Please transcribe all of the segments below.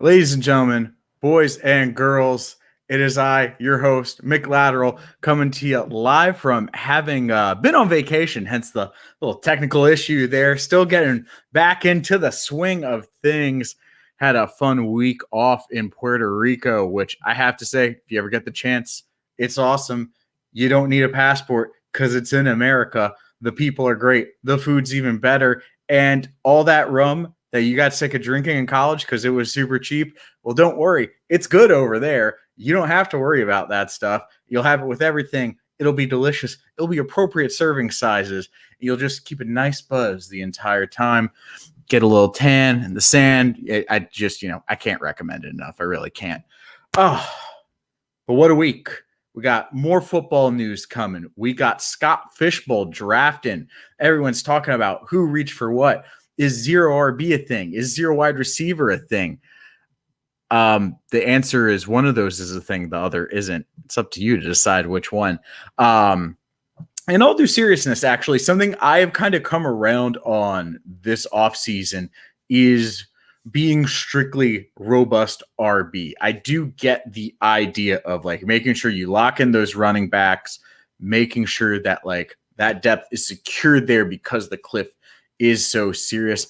Ladies and gentlemen, boys and girls, it is I, your host, Mick Lateral, coming to you live from having been on vacation, hence the little technical issue there. Still getting back into the swing of things. Had a fun week off in Puerto Rico, which I have to say, if you ever get the chance, it's awesome. You don't need a passport because it's in America. The people are great. The food's even better. And all that rum that you got sick of drinking in college because it was super cheap. Well, don't worry. It's good over there. You don't have to worry about that stuff. You'll have it with everything. It'll be delicious. It'll be appropriate serving sizes. You'll just keep a nice buzz the entire time. Get a little tan in the sand. I just, I can't recommend it enough. I really can't. Oh, but what a week. We got more football news coming. We got Scott Fishbowl drafting. Everyone's talking about who reached for what. Is zero RB a thing? Is zero wide receiver a thing? The answer is one of those is a thing. The other isn't. It's up to you to decide which one. In all due seriousness, actually, something I have kind of come around on this offseason is being strictly robust RB. I do get the idea of like making sure you lock in those running backs, making sure that like that depth is secured there because the cliff is so serious.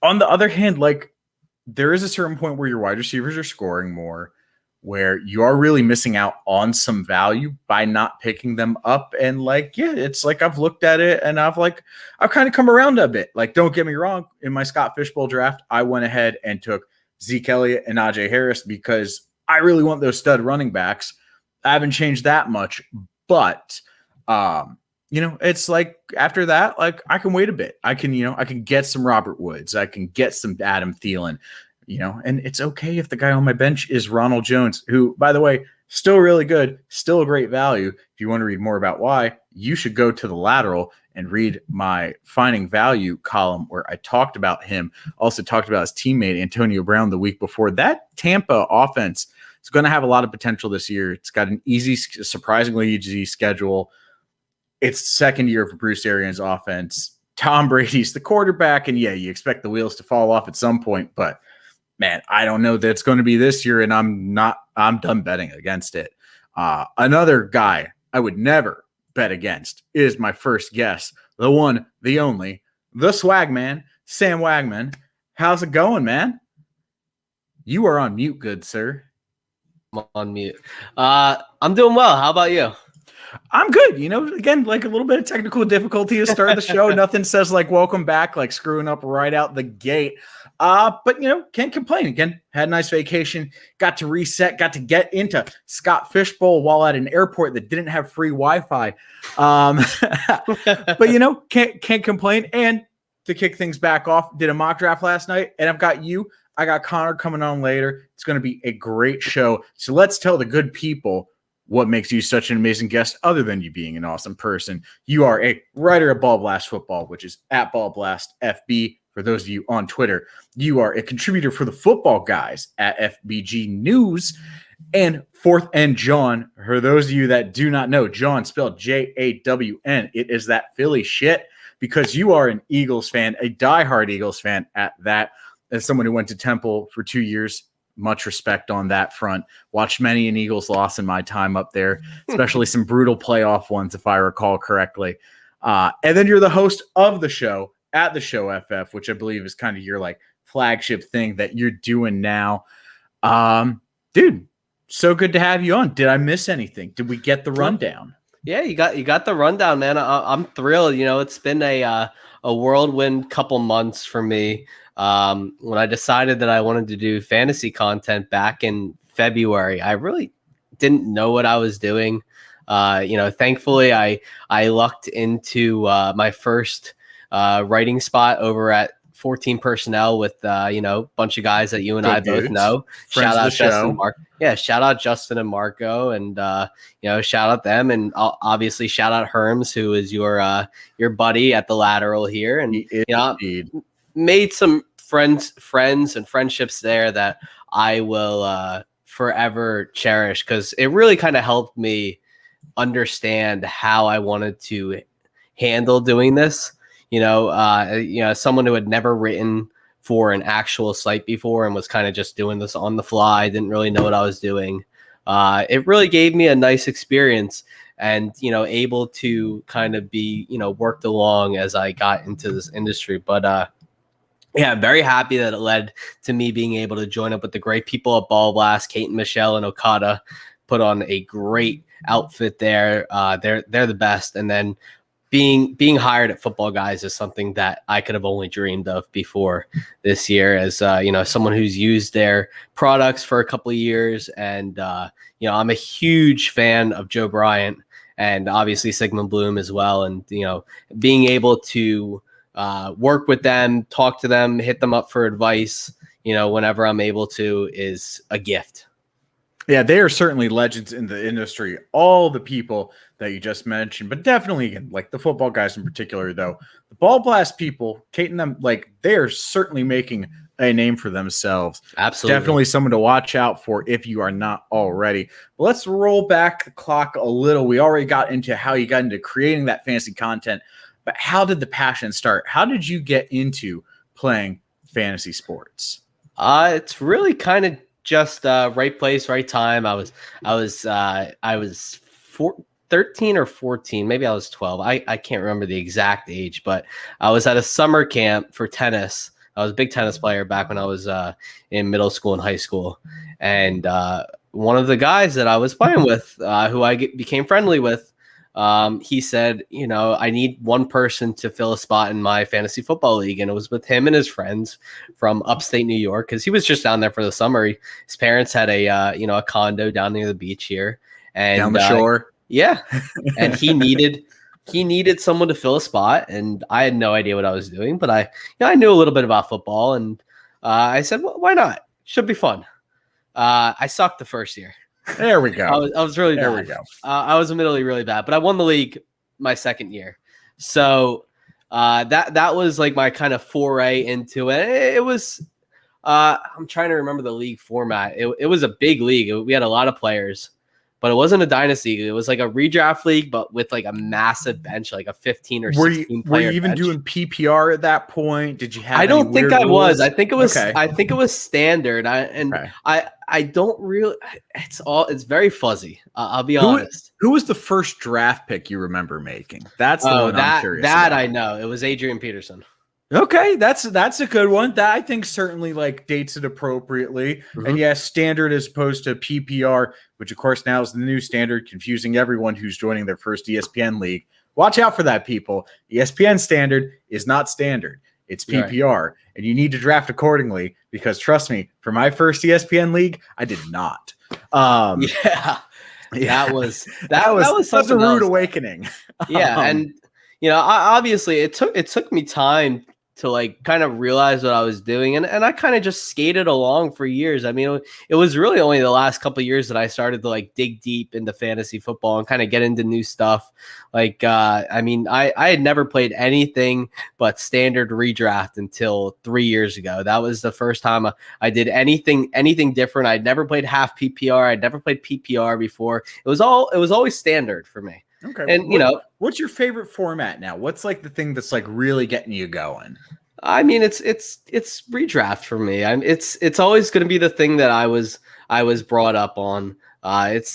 On the other hand, like there is a certain point where your wide receivers are scoring more, where you are really missing out on some value by not picking them up. And like, yeah, it's like I've looked at it and I've kind of come around a bit. Like, don't get me wrong. In my Scott Fishbowl draft, I went ahead and took Zeke Elliott and Najee Harris because I really want those stud running backs. I haven't changed that much, but it's like after that, like I can wait a bit. I can get some Robert Woods. I can get some Adam Thielen, and it's okay if the guy on my bench is Ronald Jones, who, by the way, still really good, still a great value. If you want to read more about why, you should go to the Lateral and read my Finding Value column where I talked about him. Also talked about his teammate, Antonio Brown, the week before. That Tampa offense is going to have a lot of potential this year. It's got an surprisingly easy schedule. It's second year for Bruce Arians' offense. Tom Brady's the quarterback, and yeah, you expect the wheels to fall off at some point, but man, I don't know that it's going to be this year, and I'm done betting against it. Another guy I would never bet against is my first guess, the one, the only, the swag man, Sam Wagman. How's it going, man? You are on mute, good sir. I'm on mute. I'm doing well. How about you? I'm good. Again, like a little bit of technical difficulty to start the show. Nothing says like welcome back, like screwing up right out the gate. But can't complain. Again, had a nice vacation, got to reset, got to get into Scott Fishbowl while at an airport that didn't have free Wi-Fi. But can't complain. And to kick things back off, did a mock draft last night, and I've got you. I got Connor coming on later. It's going to be a great show. So let's tell the good people what makes you such an amazing guest other than you being an awesome person. You are a writer at Ball Blast Football, which is at Ball Blast FB for those of you on Twitter. You are a contributor for the Football Guys at FBG News. And Fourth and John, for those of you that do not know, John spelled Jawn. It is that Philly shit because you are an Eagles fan, a diehard Eagles fan at that. As someone who went to Temple for 2 years, much respect on that front. Watched many an Eagles loss in my time up there, especially some brutal playoff ones, if I recall correctly. And then you're the host of the show at the Show FF, which I believe is kind of your like flagship thing that you're doing now. Dude, so good to have you on. Did I miss anything? Did we get the rundown? Yeah, you got the rundown, man. I'm thrilled. It's been a whirlwind couple months for me. When I decided that I wanted to do fantasy content back in February, I really didn't know what I was doing. Thankfully I lucked into my first writing spot over at 14 Personnel with a bunch of guys that you and I both know. Shout out Justin, shout out Justin and Marco, and shout out them, and obviously shout out Herms, who is your buddy at the Lateral here, and made some friends and friendships there that I will forever cherish, because it really kind of helped me understand how I wanted to handle doing this. Someone who had never written for an actual site before and was kind of just doing this on the fly. Didn't really know what I was doing. It really gave me a nice experience and, able to kind of be, worked along as I got into this industry. But, yeah, I'm very happy that it led to me being able to join up with the great people at Ball Blast. Kate and Michelle and Okada put on a great outfit there. They're the best. And then being hired at Football Guys is something that I could have only dreamed of before this year, as someone who's used their products for a couple of years. And I'm a huge fan of Joe Bryant and obviously Sigmund Bloom as well. And being able to work with them, talk to them, hit them up for advice, whenever I'm able to, is a gift. Yeah, they are certainly legends in the industry. All the people that you just mentioned, but definitely, again, like the Football Guys in particular, though, the Ball Blast people, Kate and them, like they are certainly making a name for themselves. Absolutely. Definitely someone to watch out for if you are not already. But let's roll back the clock a little. We already got into how you got into creating that fantasy content, but how did the passion start? How did you get into playing fantasy sports? It's really kind of just right place, right time. I was 13 or 14, maybe I was 12. I can't remember the exact age, but I was at a summer camp for tennis. I was a big tennis player back when I was in middle school and high school. And one of the guys that I was playing with, who I became friendly with, he said, I need one person to fill a spot in my fantasy football league. And it was with him and his friends from upstate New York, because he was just down there for the summer. His parents had a condo down near the beach here. And down the shore. Yeah. And he needed someone to fill a spot. And I had no idea what I was doing, but I knew a little bit about football. And I said, well, why not? Should be fun. I sucked the first year. There we go. I was really bad. There we go. I was admittedly really bad, but I won the league my second year. So that was like my kind of foray into it. It was I'm trying to remember the league format. It was a big league. We had a lot of players, but it wasn't a dynasty. It was like a redraft league, but with like a massive bench, like a 15 or 16 player. Were you even doing PPR at that point? Did you have? I don't think I was. I think it was. Okay. I think it was standard. I don't really. It's very fuzzy. I'll be honest. Who was the first draft pick you remember making? That's the one I'm curious about. I know. It was Adrian Peterson. Okay, that's a good one. That I think certainly like dates it appropriately. Mm-hmm. And yes, standard as opposed to PPR, which of course now is the new standard, confusing everyone who's joining their first ESPN league. Watch out for that, people. ESPN standard is not standard. It's PPR, right. And you need to draft accordingly, because trust me, for my first ESPN league, I did not. That was such a rude awakening. Yeah, and obviously it took me time to like kind of realize what I was doing, and I kind of just skated along for years. I mean, it was really only the last couple of years that I started to like dig deep into fantasy football and kind of get into new stuff. Like, I had never played anything but standard redraft until 3 years ago. That was the first time I did anything different. I'd never played half PPR. I'd never played PPR before. It was always standard for me. Okay. And what's your favorite format now? What's like the thing that's like really getting you going? I mean, it's redraft for me. It's always going to be the thing that I was brought up on. I've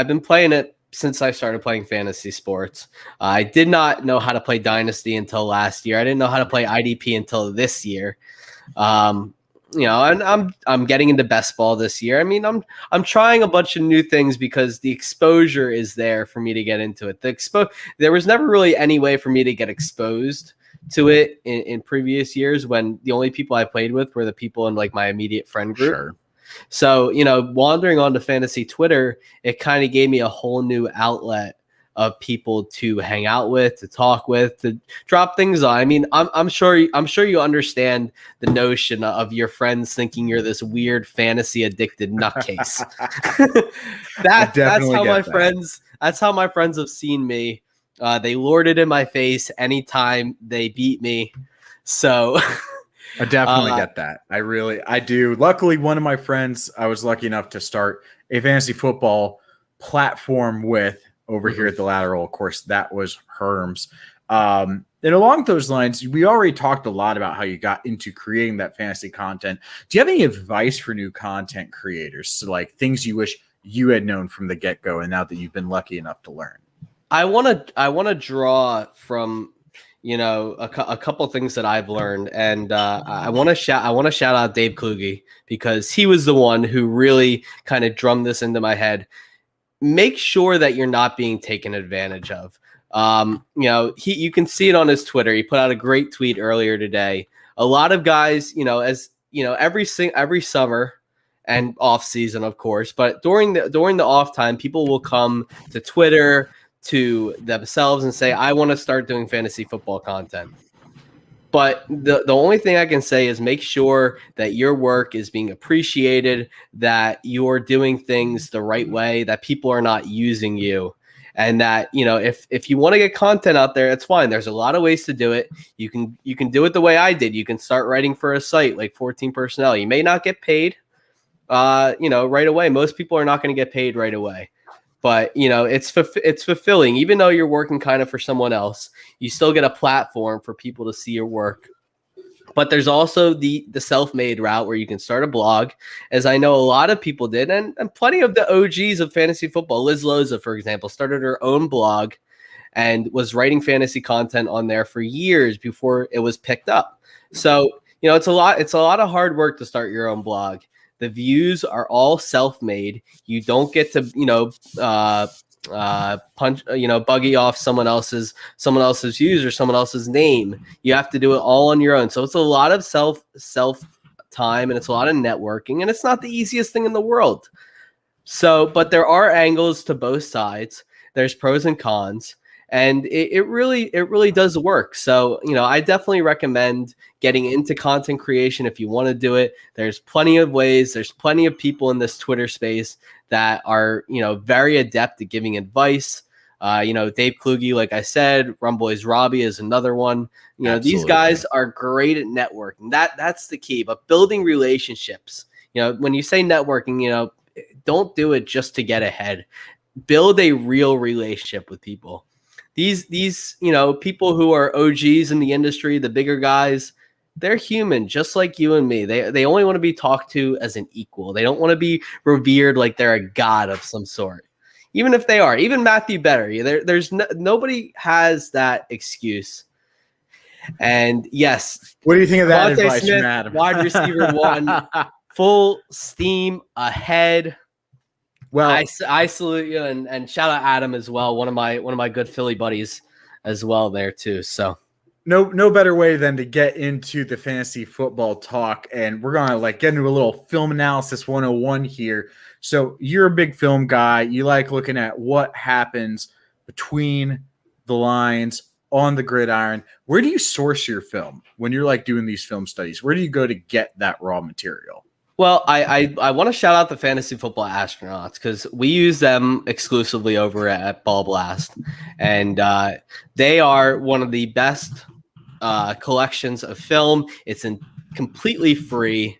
been playing it since I started playing fantasy sports. I did not know how to play Dynasty until last year. I didn't know how to play IDP until this year. And I'm getting into best ball this year. I mean, I'm trying a bunch of new things because the exposure is there for me to get into it. There was never really any way for me to get exposed to it in previous years, when the only people I played with were the people in like my immediate friend group. Sure. So, wandering onto fantasy Twitter, it kind of gave me a whole new outlet of people to hang out with, to talk with, to drop things on. I mean, I'm sure you understand the notion of your friends thinking you're this weird fantasy addicted nutcase. That's how my friends have seen me. They lord it in my face anytime they beat me. So I definitely get that. I do. Luckily, one of my friends I was lucky enough to start a fantasy football platform with over here at the Lateral. Of course, that was Herms. And along those lines, we already talked a lot about how you got into creating that fantasy content. Do you have any advice for new content creators? So like things you wish you had known from the get-go and now that you've been lucky enough to learn? I want to draw from a couple things that I've learned, and I want to shout out Dave Kluge, because he was the one who really kind of drummed this into my head. Make sure that you're not being taken advantage of. You can see it on his Twitter. He put out a great tweet earlier today. A lot of guys, every summer and off season, of course, but during the off time, people will come to Twitter to themselves and say, I want to start doing fantasy football content. But the only thing I can say is make sure that your work is being appreciated, that you're doing things the right way, that people are not using you. And that, if you want to get content out there, it's fine. There's a lot of ways to do it. You can do it the way I did. You can start writing for a site like 14 Personnel. You may not get paid, right away. Most people are not going to get paid right away. But, it's fulfilling. Even though you're working kind of for someone else, you still get a platform for people to see your work. But there's also the self-made route where you can start a blog, as I know a lot of people did. And plenty of the OGs of fantasy football, Liz Loza, for example, started her own blog and was writing fantasy content on there for years before it was picked up. So, it's a lot of hard work to start your own blog. The views are all self-made. You don't get to, buggy off someone else's views or someone else's name. You have to do it all on your own. So it's a lot of self time, and it's a lot of networking, and it's not the easiest thing in the world. So, but there are angles to both sides. There's pros and cons. And it really does work. So, I definitely recommend getting into content creation if you want to do it. There's plenty of ways. There's plenty of people in this Twitter space that are, very adept at giving advice. Dave Kluge, like I said, Rumboy's Robbie is another one. These guys are great at networking. That's the key. But building relationships, when you say networking, don't do it just to get ahead. Build a real relationship with people. These people who are OGs in the industry, the bigger guys, they're human, just like you and me. They only want to be talked to as an equal. They don't want to be revered like they're a god of some sort. Even if they are, even Matthew Better, nobody has that excuse. And yes, what do you think of that Devontae advice, Smith, Adam? wide receiver 1, full steam ahead. Well, I salute you, and shout out Adam as well. One of my good Philly buddies as well there too. So no better way than to get into the fantasy football talk, and we're gonna get into a little film analysis 101 here. So you're a big film guy. You like looking at what happens between the lines on the gridiron. Where do you source your film when you're doing these film studies? Where do you go to get that raw material? Well, I want to shout out the Fantasy Football Astronauts, because we use them exclusively over at Ball Blast, and they are one of the best collections of film. It's completely free,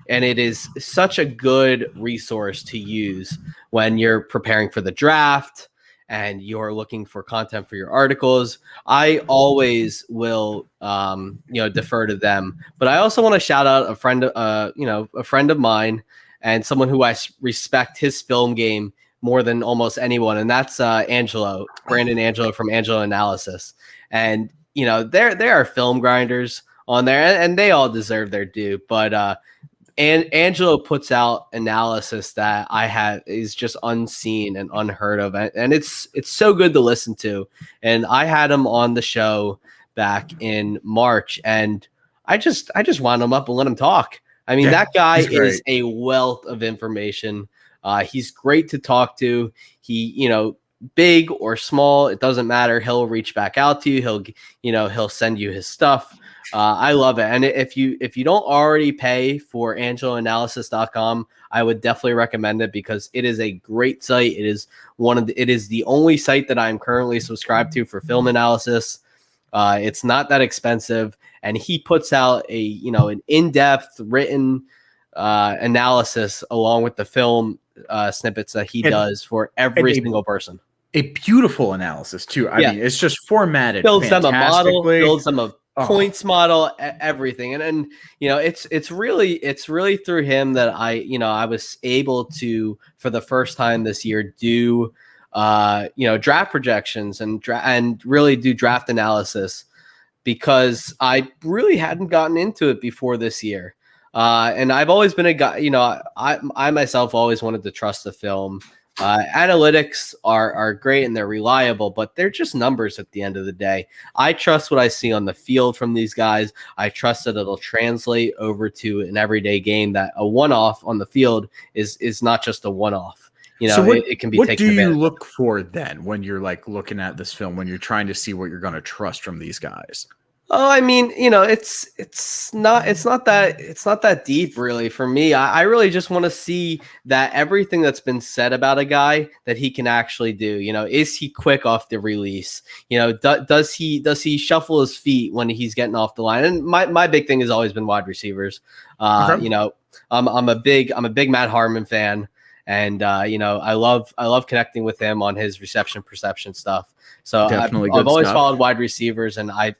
and it is such a good resource to use when you're preparing for the draft and you're looking for content for your articles. I always will, defer to them. But I also want to shout out a friend of mine, and someone who I respect his film game more than almost anyone, and that's Brandon Angelo from Angelo Analysis. And there are film grinders on there, and they all deserve their due. But and Angelo puts out analysis that is just unseen and unheard of, and it's so good to listen to. And I had him on the show back in March, and I just wound him up and let him talk. I mean, that guy is a wealth of information. He's great to talk to. He, big or small, it doesn't matter. He'll reach back out to you. He'll send you his stuff. I love it. And if you don't already pay for angeloanalysis.com, I would definitely recommend it, because it is a great site. It is it is the only site that I'm currently subscribed to for film analysis. It's not that expensive, and he puts out an in-depth written analysis along with the film snippets that he does for every single person. a beautiful analysis too. I Yeah. mean, it's just formatted Builds them a model, fantastically. builds them a Oh, points model, everything. And you know, it's really through him that I was able to, for the first time this year, do draft projections and really do draft analysis, because I really hadn't gotten into it before this year. And I've always been a guy, I myself always wanted to trust the film. Analytics are great and they're reliable, but they're just numbers at the end of the day. I trust what I see on the field from these guys. I trust that it'll translate over to an everyday game, that a one-off on the field is not just a one-off. so It can be what taken do you advantage of. look for then when you're like looking at this film, when you're trying to see what you're going to trust from these guys? Oh, I mean, it's not that deep really for me. I really just want to see that everything that's been said about a guy that he can actually do. Is he quick off the release? Does he shuffle his feet when he's getting off the line? And my big thing has always been wide receivers. Okay. I'm a big Matt Harmon fan. And I love connecting with him on his reception perception stuff. So Definitely I've good always stuff. followed wide receivers, and I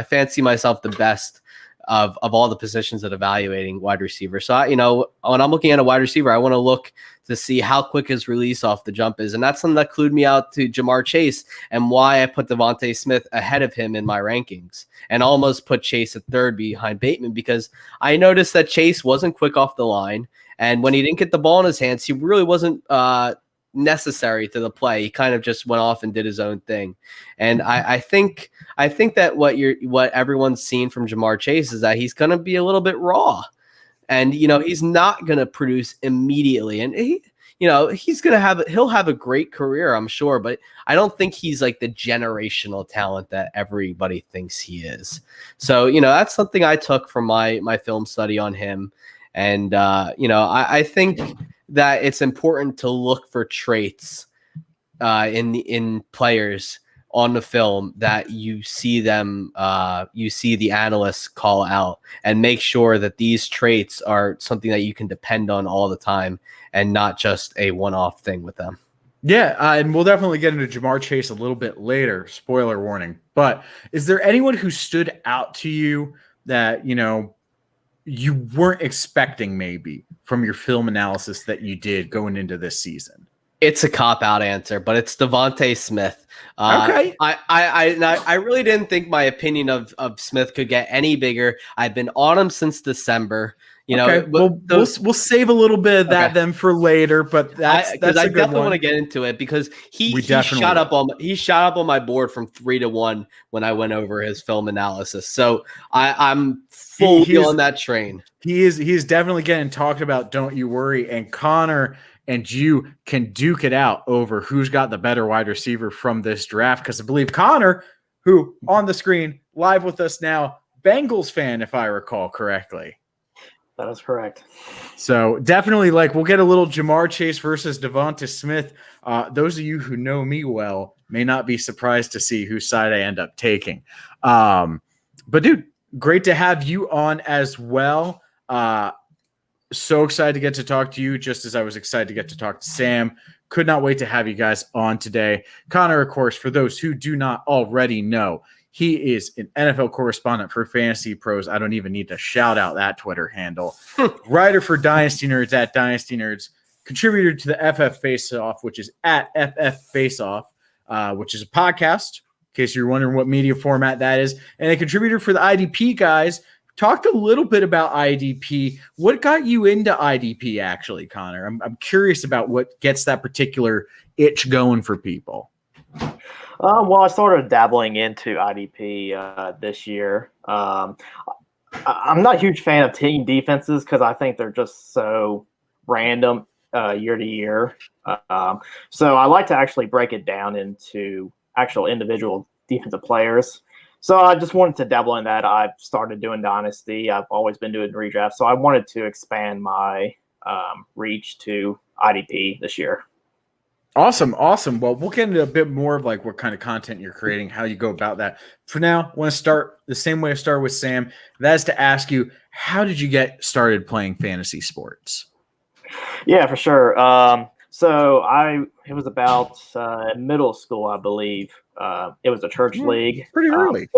fancy myself the best of all the positions at evaluating wide receiver. So when I'm looking at a wide receiver, I want to look to see how quick his release off the jump is, and that's something that clued me out to Jamar Chase and why I put Devontae Smith ahead of him in my rankings, and almost put Chase at third behind Bateman, because I noticed that Chase wasn't quick off the line, and when he didn't get the ball in his hands, he really wasn't necessary to the play. He kind of just went off and did his own thing. And I think that what everyone's seen from Jamar Chase is that he's going to be a little bit raw, and he's not going to produce immediately. And he'll have a great career, I'm sure, but I don't think he's like the generational talent that everybody thinks he is. So that's something I took from my film study on him. And I think that it's important to look for traits in players on the film that you see the analysts call out, and make sure that these traits are something that you can depend on all the time and not just a one-off thing with them. Yeah, and we'll definitely get into Jamar Chase a little bit later. Spoiler warning. But is there anyone who stood out to you that, you weren't expecting maybe from your film analysis that you did going into this season? It's a cop-out answer, but it's Devontae Smith. Okay. I really didn't think my opinion of Smith could get any bigger. I've been on him since December. Okay. We'll save a little bit of that then for later, but that's a good definitely one. want to get into it, because he shot up on my board from 3-1 when I went over his film analysis. So I'm fully on that train. He is definitely getting talked about. Don't you worry. And Connor and you can duke it out over who's got the better wide receiver from this draft, because I believe Connor, who on the screen live with us now, Bengals fan, if I recall correctly. That is correct. So definitely, we'll get a little Jamar Chase versus Devonta Smith. Those of you who know me well may not be surprised to see whose side I end up taking. But dude, great to have you on as well. So excited to get to talk to you, just as I was excited to get to talk to Sam. Could not wait to have you guys on today. Connor, of course, for those who do not already know, he is an NFL correspondent for Fantasy Pros. I don't even need to shout out that Twitter handle. Writer for Dynasty Nerds at Dynasty Nerds. Contributor to the FF Faceoff, which is at FF Faceoff, which is a podcast, in case you're wondering what media format that is. And a contributor for the IDP guys. Talked a little bit about IDP. What got you into IDP, actually, Connor? I'm curious about what gets that particular itch going for people. Well, I started dabbling into IDP this year. I'm not a huge fan of team defenses because I think they're just so random year to year. So I like to actually break it down into actual individual defensive players. So I just wanted to dabble in that. I've started doing Dynasty. I've always been doing redraft. So I wanted to expand my reach to IDP this year. Awesome. Well, we'll get into a bit more of what kind of content you're creating, how you go about that. For now, I want to start the same way I started with Sam. That is to ask you, how did you get started playing fantasy sports? Yeah, for sure. It was about middle school, I believe. It was a church league. Pretty early.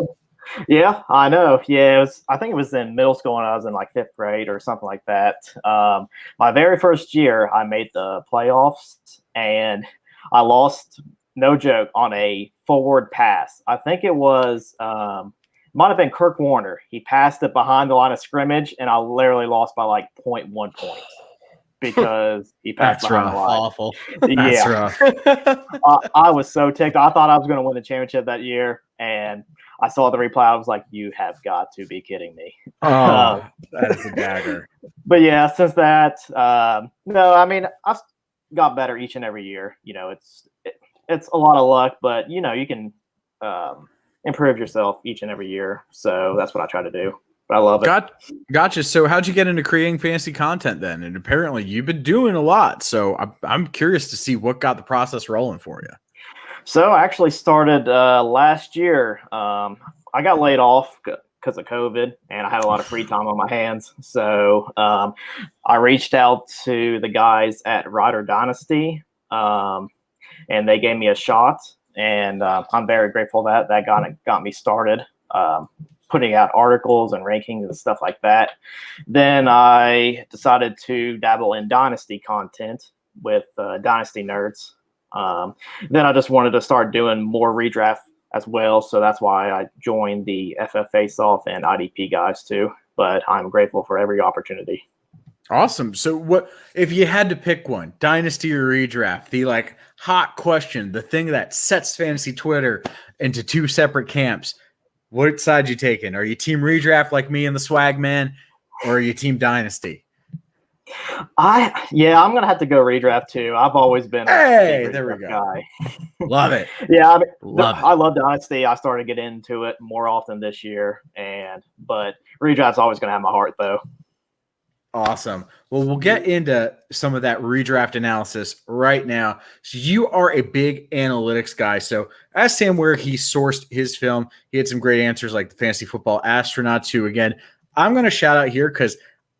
Yeah, I know. Yeah, I think it was in middle school when I was in like 5th grade or something like that. My very first year, I made the playoffs and I lost, no joke, on a forward pass. I think it was, might have been Kirk Warner. He passed it behind the line of scrimmage and I literally lost by like 0.1 points because he passed That's behind the rough. line. Awful. That's Yeah. rough. I was so ticked. I thought I was going to win the championship that year, and I saw the replay. I was like, "You have got to be kidding me!" Oh, that is a dagger. But yeah, since that, no, I mean, I've got better each and every year. You know, it's a lot of luck, but you know, you can improve yourself each and every year. So that's what I try to do. But I love it. Gotcha. So how'd you get into creating fantasy content then? And apparently you've been doing a lot. So I'm curious to see what got the process rolling for you. So I actually started last year. I got laid off because of COVID, and I had a lot of free time on my hands. So I reached out to the guys at Rider Dynasty, and they gave me a shot. And I'm very grateful that got me started. Putting out articles and rankings and stuff like that. Then I decided to dabble in Dynasty content with Dynasty Nerds. Then I just wanted to start doing more redraft as well. So that's why I joined the FF Face-Off and IDP guys too. But I'm grateful for every opportunity. Awesome. So what if you had to pick one, Dynasty or redraft, the like hot question, the thing that sets fantasy Twitter into two separate camps? What side you taking? Are you team redraft like me and the swag man, or are you team dynasty? I'm gonna have to go redraft too. I've always been there we go. Guy. Love it. Yeah, I mean, I love dynasty. I started to get into it more often this year, but redraft's always gonna have my heart though. Awesome. Well, we'll get into some of that redraft analysis right now. So you are a big analytics guy. So ask Sam where he sourced his film. He had some great answers like the Fantasy Football Astronauts, who, again, I'm going to shout out here because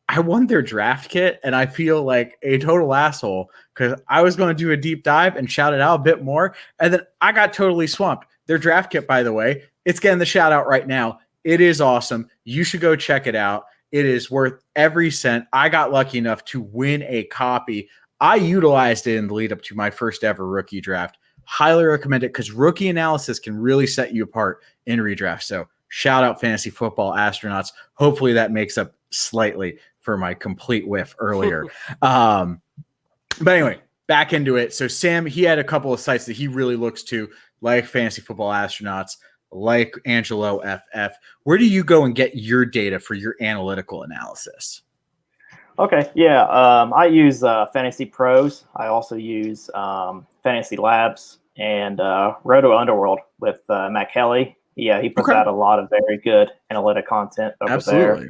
I won their draft kit and I feel like a total asshole because I was going to do a deep dive and shout it out a bit more. And then I got totally swamped. Their draft kit, by the way, it's getting the shout out right now. It is awesome. You should go check it out. It is worth every cent. I got lucky enough to win a copy. I utilized it in the lead up to my first ever rookie draft. Highly recommend it because rookie analysis can really set you apart in redraft. So shout out Fantasy Football Astronauts. Hopefully that makes up slightly for my complete whiff earlier. But anyway, back into it. So Sam, he had a couple of sites that he really looks to, like Fantasy Football Astronauts, like Angelo FF. Where do you go and get your data for your analytical analysis? Okay, yeah. I use Fantasy Pros. I also use Fantasy Labs and Roto Underworld with Matt Kelly. Yeah, he puts out a lot of very good analytic content over there.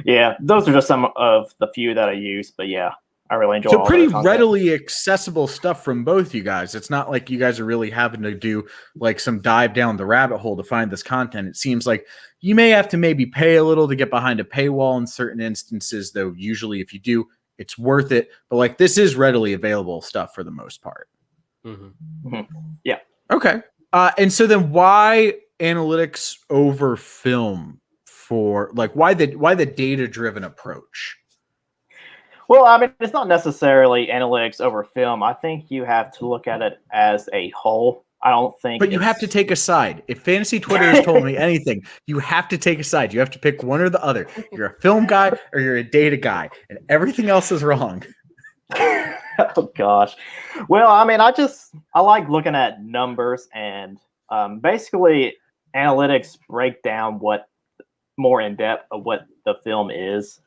Yeah, those are just some of the few that I use, but yeah, I really enjoy. So pretty readily accessible stuff from both you guys. It's not like you guys are really having to do like some dive down the rabbit hole to find this content. It seems like you may have to maybe pay a little to get behind a paywall in certain instances, though usually if you do, it's worth it. But like this is readily available stuff for the most part. Mm-hmm. Mm-hmm. Yeah. Okay. And so then why analytics over film for like why the data-driven approach? Well, I mean, it's not necessarily analytics over film. I think you have to look at it as a whole. I don't think. But you have to take a side. If Fantasy Twitter has told me anything, you have to take a side. You have to pick one or the other. You're a film guy or you're a data guy, and everything else is wrong. Oh gosh. Well, I mean, I like looking at numbers and basically analytics break down what more in depth of what the film is.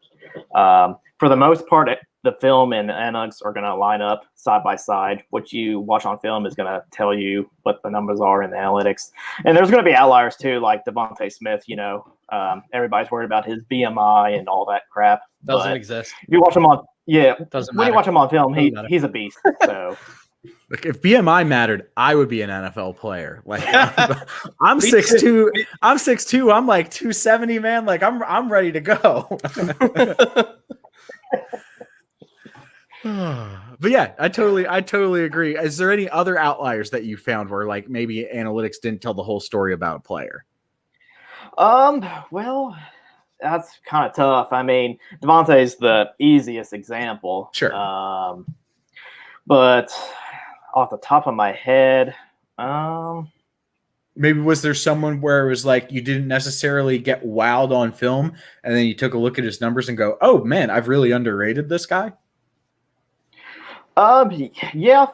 For the most part, the film and the analytics are going to line up side by side. What you watch on film is going to tell you what the numbers are in the analytics. And there's going to be outliers too, like Devontae Smith. You know, everybody's worried about his BMI and all that crap. Doesn't exist. If you watch him on, doesn't when matter. you watch him on film, he's a beast. So. Like if BMI mattered, I would be an NFL player. Like I'm 6'2", I'm 6'2", I'm like 270, man. Like I'm ready to go. But yeah, I totally agree. Is there any other outliers that you found where like maybe analytics didn't tell the whole story about a player? Well, that's kind of tough. I mean, Devontae's the easiest example. Sure. But off the top of my head, maybe was there someone where it was like you didn't necessarily get wowed on film, and then you took a look at his numbers and go, "Oh man, I've really underrated this guy." Yeah,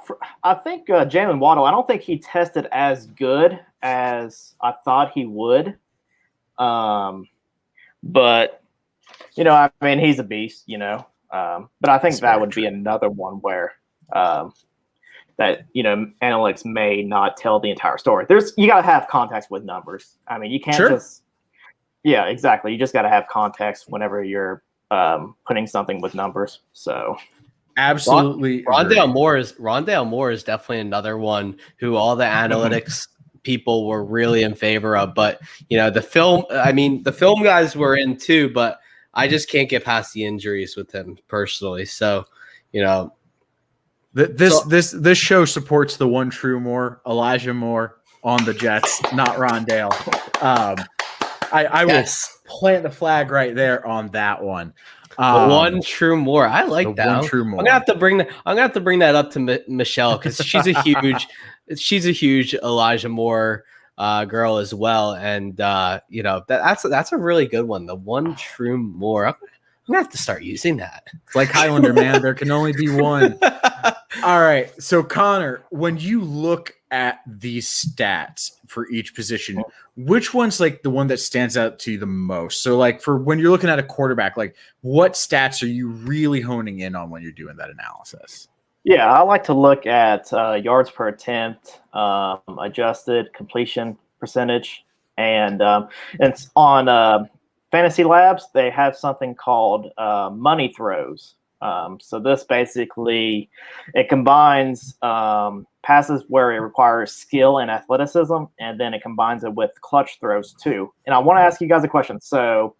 I think Jalen Waddle. I don't think he tested as good as I thought he would. But I mean, he's a beast. But I think That's that very would true. be another one where that analytics may not tell the entire story. You got to have context with numbers. I mean, you can't Sure. just exactly. You just got to have context whenever you're putting something with numbers. So Absolutely. Rondale Moore is definitely another one who all the analytics people were really in favor of. But the film guys were in too, but I just can't get past the injuries with him personally. So, this show supports the one true Moore, Elijah Moore on the Jets, not Rondale. I will plant the flag right there on that one. One true Moore. I like that. One true Moore. I'm gonna have to bring that up to Michelle because she's a huge Elijah Moore girl as well, and that's a really good one. The one true Moore. I'm gonna have to start using that. It's like Highlander, man. There can only be one. All right. So Connor, when you look at these stats for each position, which one's like the one that stands out to you the most? So like for when you're looking at a quarterback, like what stats are you really honing in on when you're doing that analysis? Yeah, I like to look at yards per attempt, adjusted completion percentage, and it's on Fantasy Labs. They have something called money throws. So this basically it combines passes where it requires skill and athleticism, and then it combines it with clutch throws too. And I want to ask you guys a question. So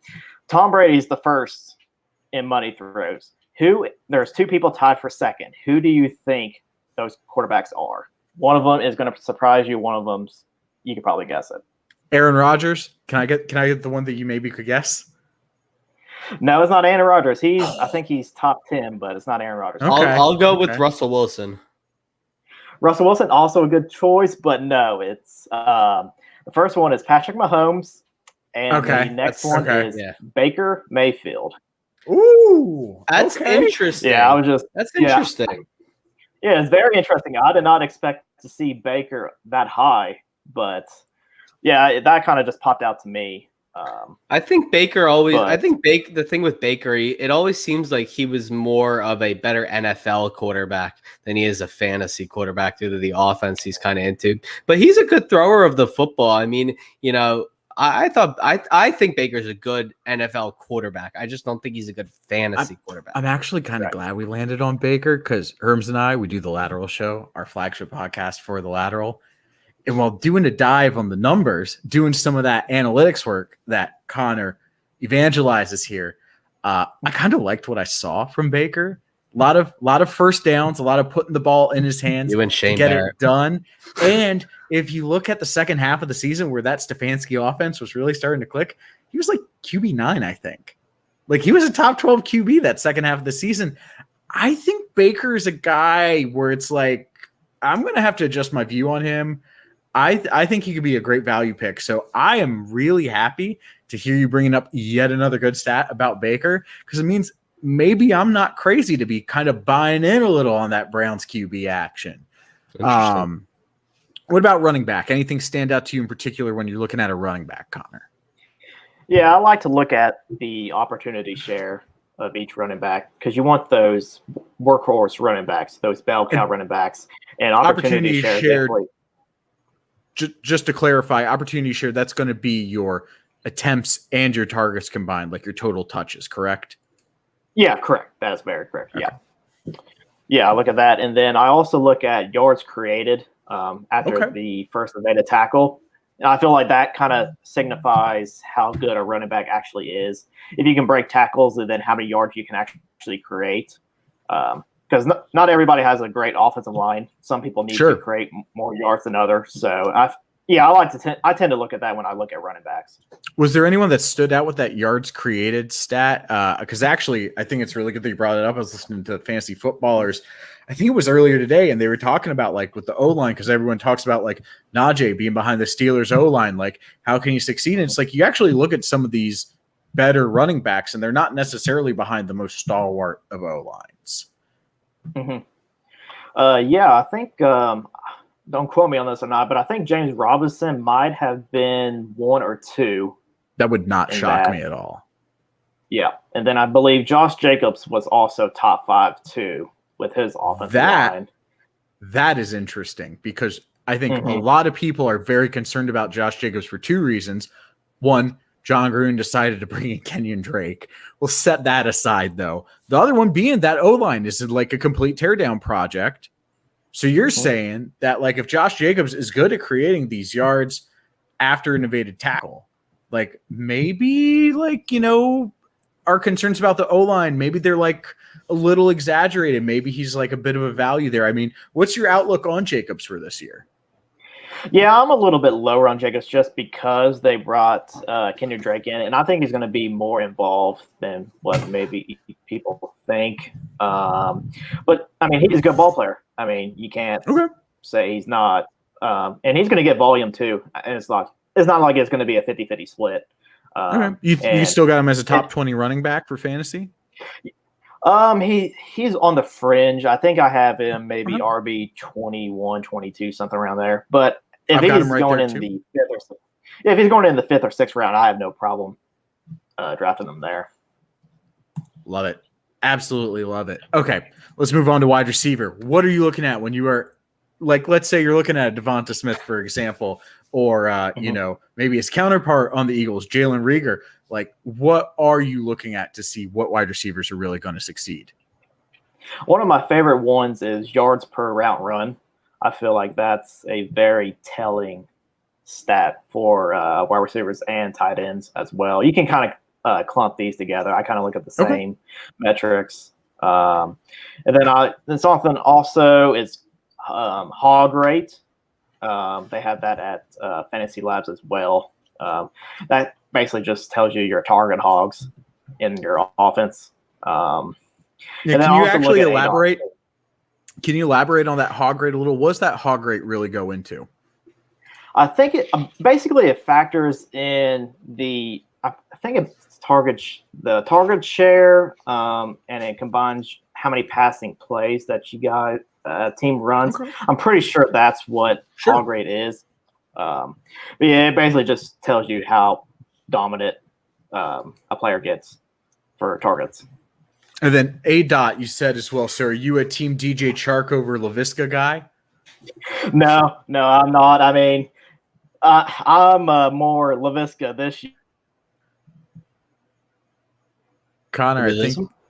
Tom Brady's the first in money throws. There's two people tied for second. Who do you think those quarterbacks are? One of them is going to surprise you. One of them's you could probably guess it. Aaron Rodgers. Can I get the one that you maybe could guess? No, it's not Aaron Rodgers. I think he's top 10, but it's not Aaron Rodgers. Okay. I'll go with Russell Wilson. Russell Wilson, also a good choice, but no, it's the first one is Patrick Mahomes, and the next one is Baker Mayfield. Ooh, that's interesting. Yeah, that's interesting. Yeah, it's very interesting. I did not expect to see Baker that high, but yeah, that kind of just popped out to me. I think Baker always. I think the thing with Baker, it always seems like he was more of a better NFL quarterback than he is a fantasy quarterback due to the offense he's kind of into. But he's a good thrower of the football. I mean, I think Baker's a good NFL quarterback. I just don't think he's a good fantasy quarterback. I'm actually kind of glad we landed on Baker because Herms and I, we do the Lateral show, our flagship podcast for the Lateral. And while doing a dive on the numbers, doing some of that analytics work that Connor evangelizes here, I kind of liked what I saw from Baker. A lot of first downs, a lot of putting the ball in his hands to get it done. And if you look at the second half of the season where that Stefanski offense was really starting to click, he was like QB9, I think. Like he was a top 12 QB that second half of the season. I think Baker is a guy where it's like, I'm going to have to adjust my view on him. I think he could be a great value pick. So I am really happy to hear you bringing up yet another good stat about Baker because it means maybe I'm not crazy to be kind of buying in a little on that Browns QB action. What about running back? Anything stand out to you in particular when you're looking at a running back, Connor? Yeah, I like to look at the opportunity share of each running back because you want those workhorse running backs, those bell cow running backs, and opportunity share. Just to clarify, opportunity share, that's going to be your attempts and your targets combined, like your total touches, correct? Yeah, correct. That is very correct. Okay. Yeah, I look at that. And then I also look at yards created after the first evaded tackle. And I feel like that kind of signifies how good a running back actually is. If you can break tackles and then how many yards you can actually create. because not everybody has a great offensive line. Some people need Sure. to create more yards than others. So I tend to look at that when I look at running backs. Was there anyone that stood out with that yards created stat? Because actually, I think it's really good that you brought it up. I was listening to Fantasy Footballers. I think it was earlier today, and they were talking about like with the O line, because everyone talks about like Najee being behind the Steelers O line. Like, how can you succeed? And it's like you actually look at some of these better running backs, and they're not necessarily behind the most stalwart of O lines. Mm-hmm. I think don't quote me on this or not, but I think James Robinson might have been 1 or 2. That would not shock me at all. Yeah, and then I believe Josh Jacobs was also top 5 too with his offensive line. That is interesting because I think a lot of people are very concerned about Josh Jacobs for 2 reasons. One, John Gruden decided to bring in Kenyon Drake. We'll set that aside, though. The other one being that O-line is like a complete teardown project. So you're saying that, like, if Josh Jacobs is good at creating these yards after an evaded tackle, like, maybe, like, you know, our concerns about the O-line, maybe they're, like, a little exaggerated. Maybe he's, like, a bit of a value there. I mean, what's your outlook on Jacobs for this year? Yeah, I'm a little bit lower on Jacobs just because they brought Kenyon Drake in, and I think he's going to be more involved than what maybe people think. But, I mean, he's a good ball player. I mean, you can't say he's not. And he's going to get volume, too. And it's not like it's going to be a 50-50 split. You still got him as a top 20 running back for fantasy? He's on the fringe. I think I have him maybe RB 21, 22, something around there. But if he's going in the if he's going in the 5th or 6th round, I have no problem drafting him there. Love it. Absolutely love it. Okay, let's move on to wide receiver. What are you looking at when you are, like, let's say you're looking at Devonta Smith, for example, or, you know, maybe his counterpart on the Eagles, Jalen Reagor. Like, what are you looking at to see what wide receivers are really going to succeed? One of my favorite ones is yards per route run. I feel like that's a very telling stat for wide receivers and tight ends as well. You can kind of clump these together. I kind of look at the same metrics. And then something also is hog rate. They have that at Fantasy Labs as well. That basically just tells you your target hogs in your offense. Can you actually elaborate? Can you elaborate on that hog rate a little? What does that hog rate really go into? I think it basically it factors in the target share, and it combines how many passing plays that you guys team runs. Okay. I'm pretty sure that's what hog rate is. But yeah, it basically just tells you how dominant a player gets for targets. And then you said as well, sir, are you a team DJ Chark over LaVisca guy? No, I'm not. I mean, I'm more LaVisca this year. Connor,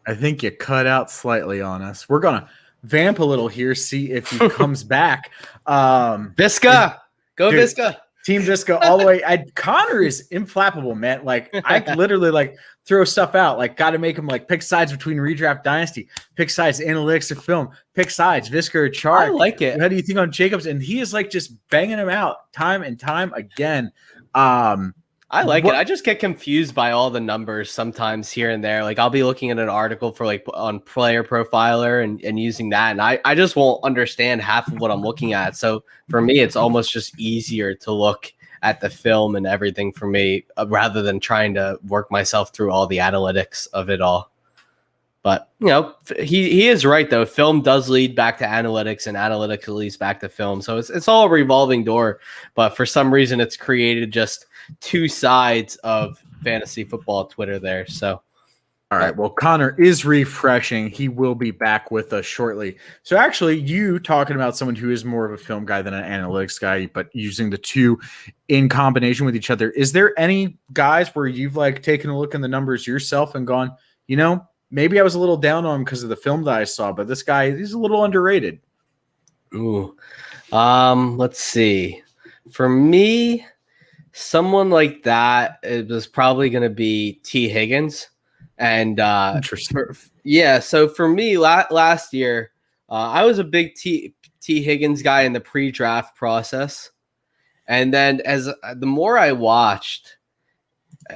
I think you cut out slightly on us. We're gonna vamp a little here, see if he comes back. Visca, go dude, Visca. Team Visca all the way. Connor is inflappable, man. Like, I literally like throw stuff out. Like, got to make him like pick sides between redraft dynasty, pick sides analytics or film, pick sides Visca or Chark. I like it. How do you think on Jacobs? And he is like just banging him out time and time again. I like it. I just get confused by all the numbers sometimes here and there. Like, I'll be looking at an article for like on Player Profiler and using that, and I just won't understand half of what I'm looking at. So for me, it's almost just easier to look at the film and everything for me rather than trying to work myself through all the analytics of it all. But, you know, he is right, though. Film does lead back to analytics, and analytics leads back to film. So it's all a revolving door. But for some reason, it's created just two sides of fantasy football Twitter there. So, all right. Well, Connor is refreshing. He will be back with us shortly. So actually, you talking about someone who is more of a film guy than an analytics guy, but using the two in combination with each other. Is there any guys where you've like taken a look in the numbers yourself and gone, you know, maybe I was a little down on him because of the film that I saw, but this guy, he's a little underrated. Ooh. Let's see. For me, someone like that, it was probably going to be T. Higgins. And Interesting. so for me last year, I was a big T Higgins guy in the pre-draft process. And then as the more I watched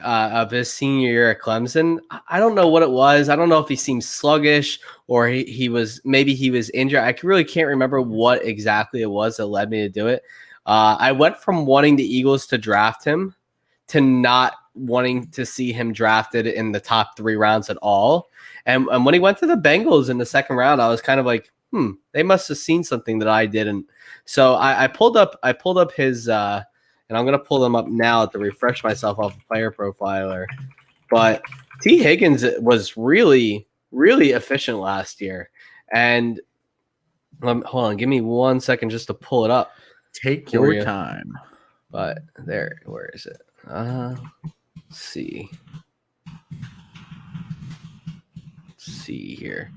of his senior year at Clemson, I don't know what it was. I don't know if he seemed sluggish or he was injured. I really can't remember what exactly it was that led me to do it. I went from wanting the Eagles to draft him to not wanting to see him drafted in the top 3 rounds at all. And when he went to the Bengals in the second round, I was kind of like, they must have seen something that I didn't. So I pulled up his and I'm going to pull them up now to refresh myself off of Player Profiler. But T. Higgins was really, really efficient last year. And hold on, give me 1 second just to pull it up. Take your time. But where is it? Let's see. Here.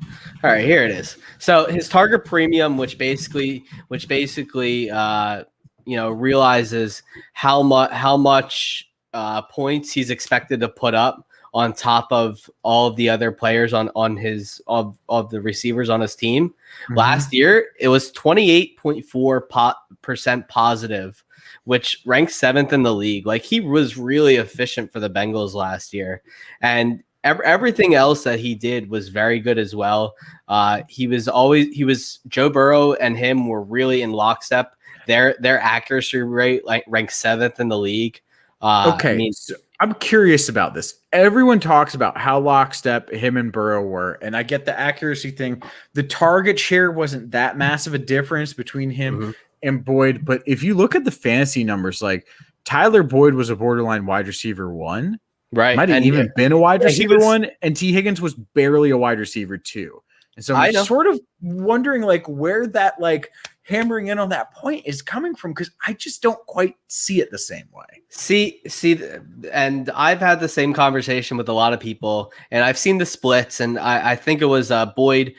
All right, here it is. So his target premium, which basically realizes how much points he's expected to put up on top of all of the other players on his of the receivers on his team. Mm-hmm. Last year, it was 28.4% positive, which ranked 7th in the league. Like, he was really efficient for the Bengals last year, and everything else that he did was very good as well. Joe Burrow and him were really in lockstep. Their accuracy rate ranked 7th in the league. So I'm curious about this. Everyone talks about how lockstep him and Burrow were, and I get the accuracy thing. The target share wasn't that massive a difference between him and Boyd, but if you look at the fantasy numbers, like Tyler Boyd was a borderline wide receiver 1. Right. Might have even been a wide receiver 1, and T. Higgins was barely a wide receiver 2. And so I'm sort of wondering like where that like hammering in on that point is coming from, because I just don't quite see it the same way. See, and I've had the same conversation with a lot of people, and I've seen the splits, and I think it was Boyd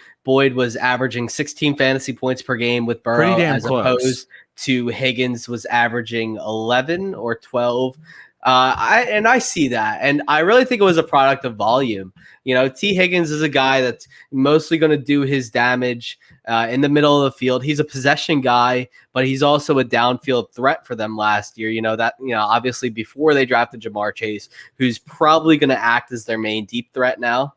was averaging 16 fantasy points per game with Burrow, as opposed to Higgins was averaging 11 or 12. I see that, and I really think it was a product of volume. T. Higgins is a guy that's mostly going to do his damage in the middle of the field. He's a possession guy, but he's also a downfield threat for them last year. Obviously before they drafted Jamar Chase, who's probably going to act as their main deep threat now.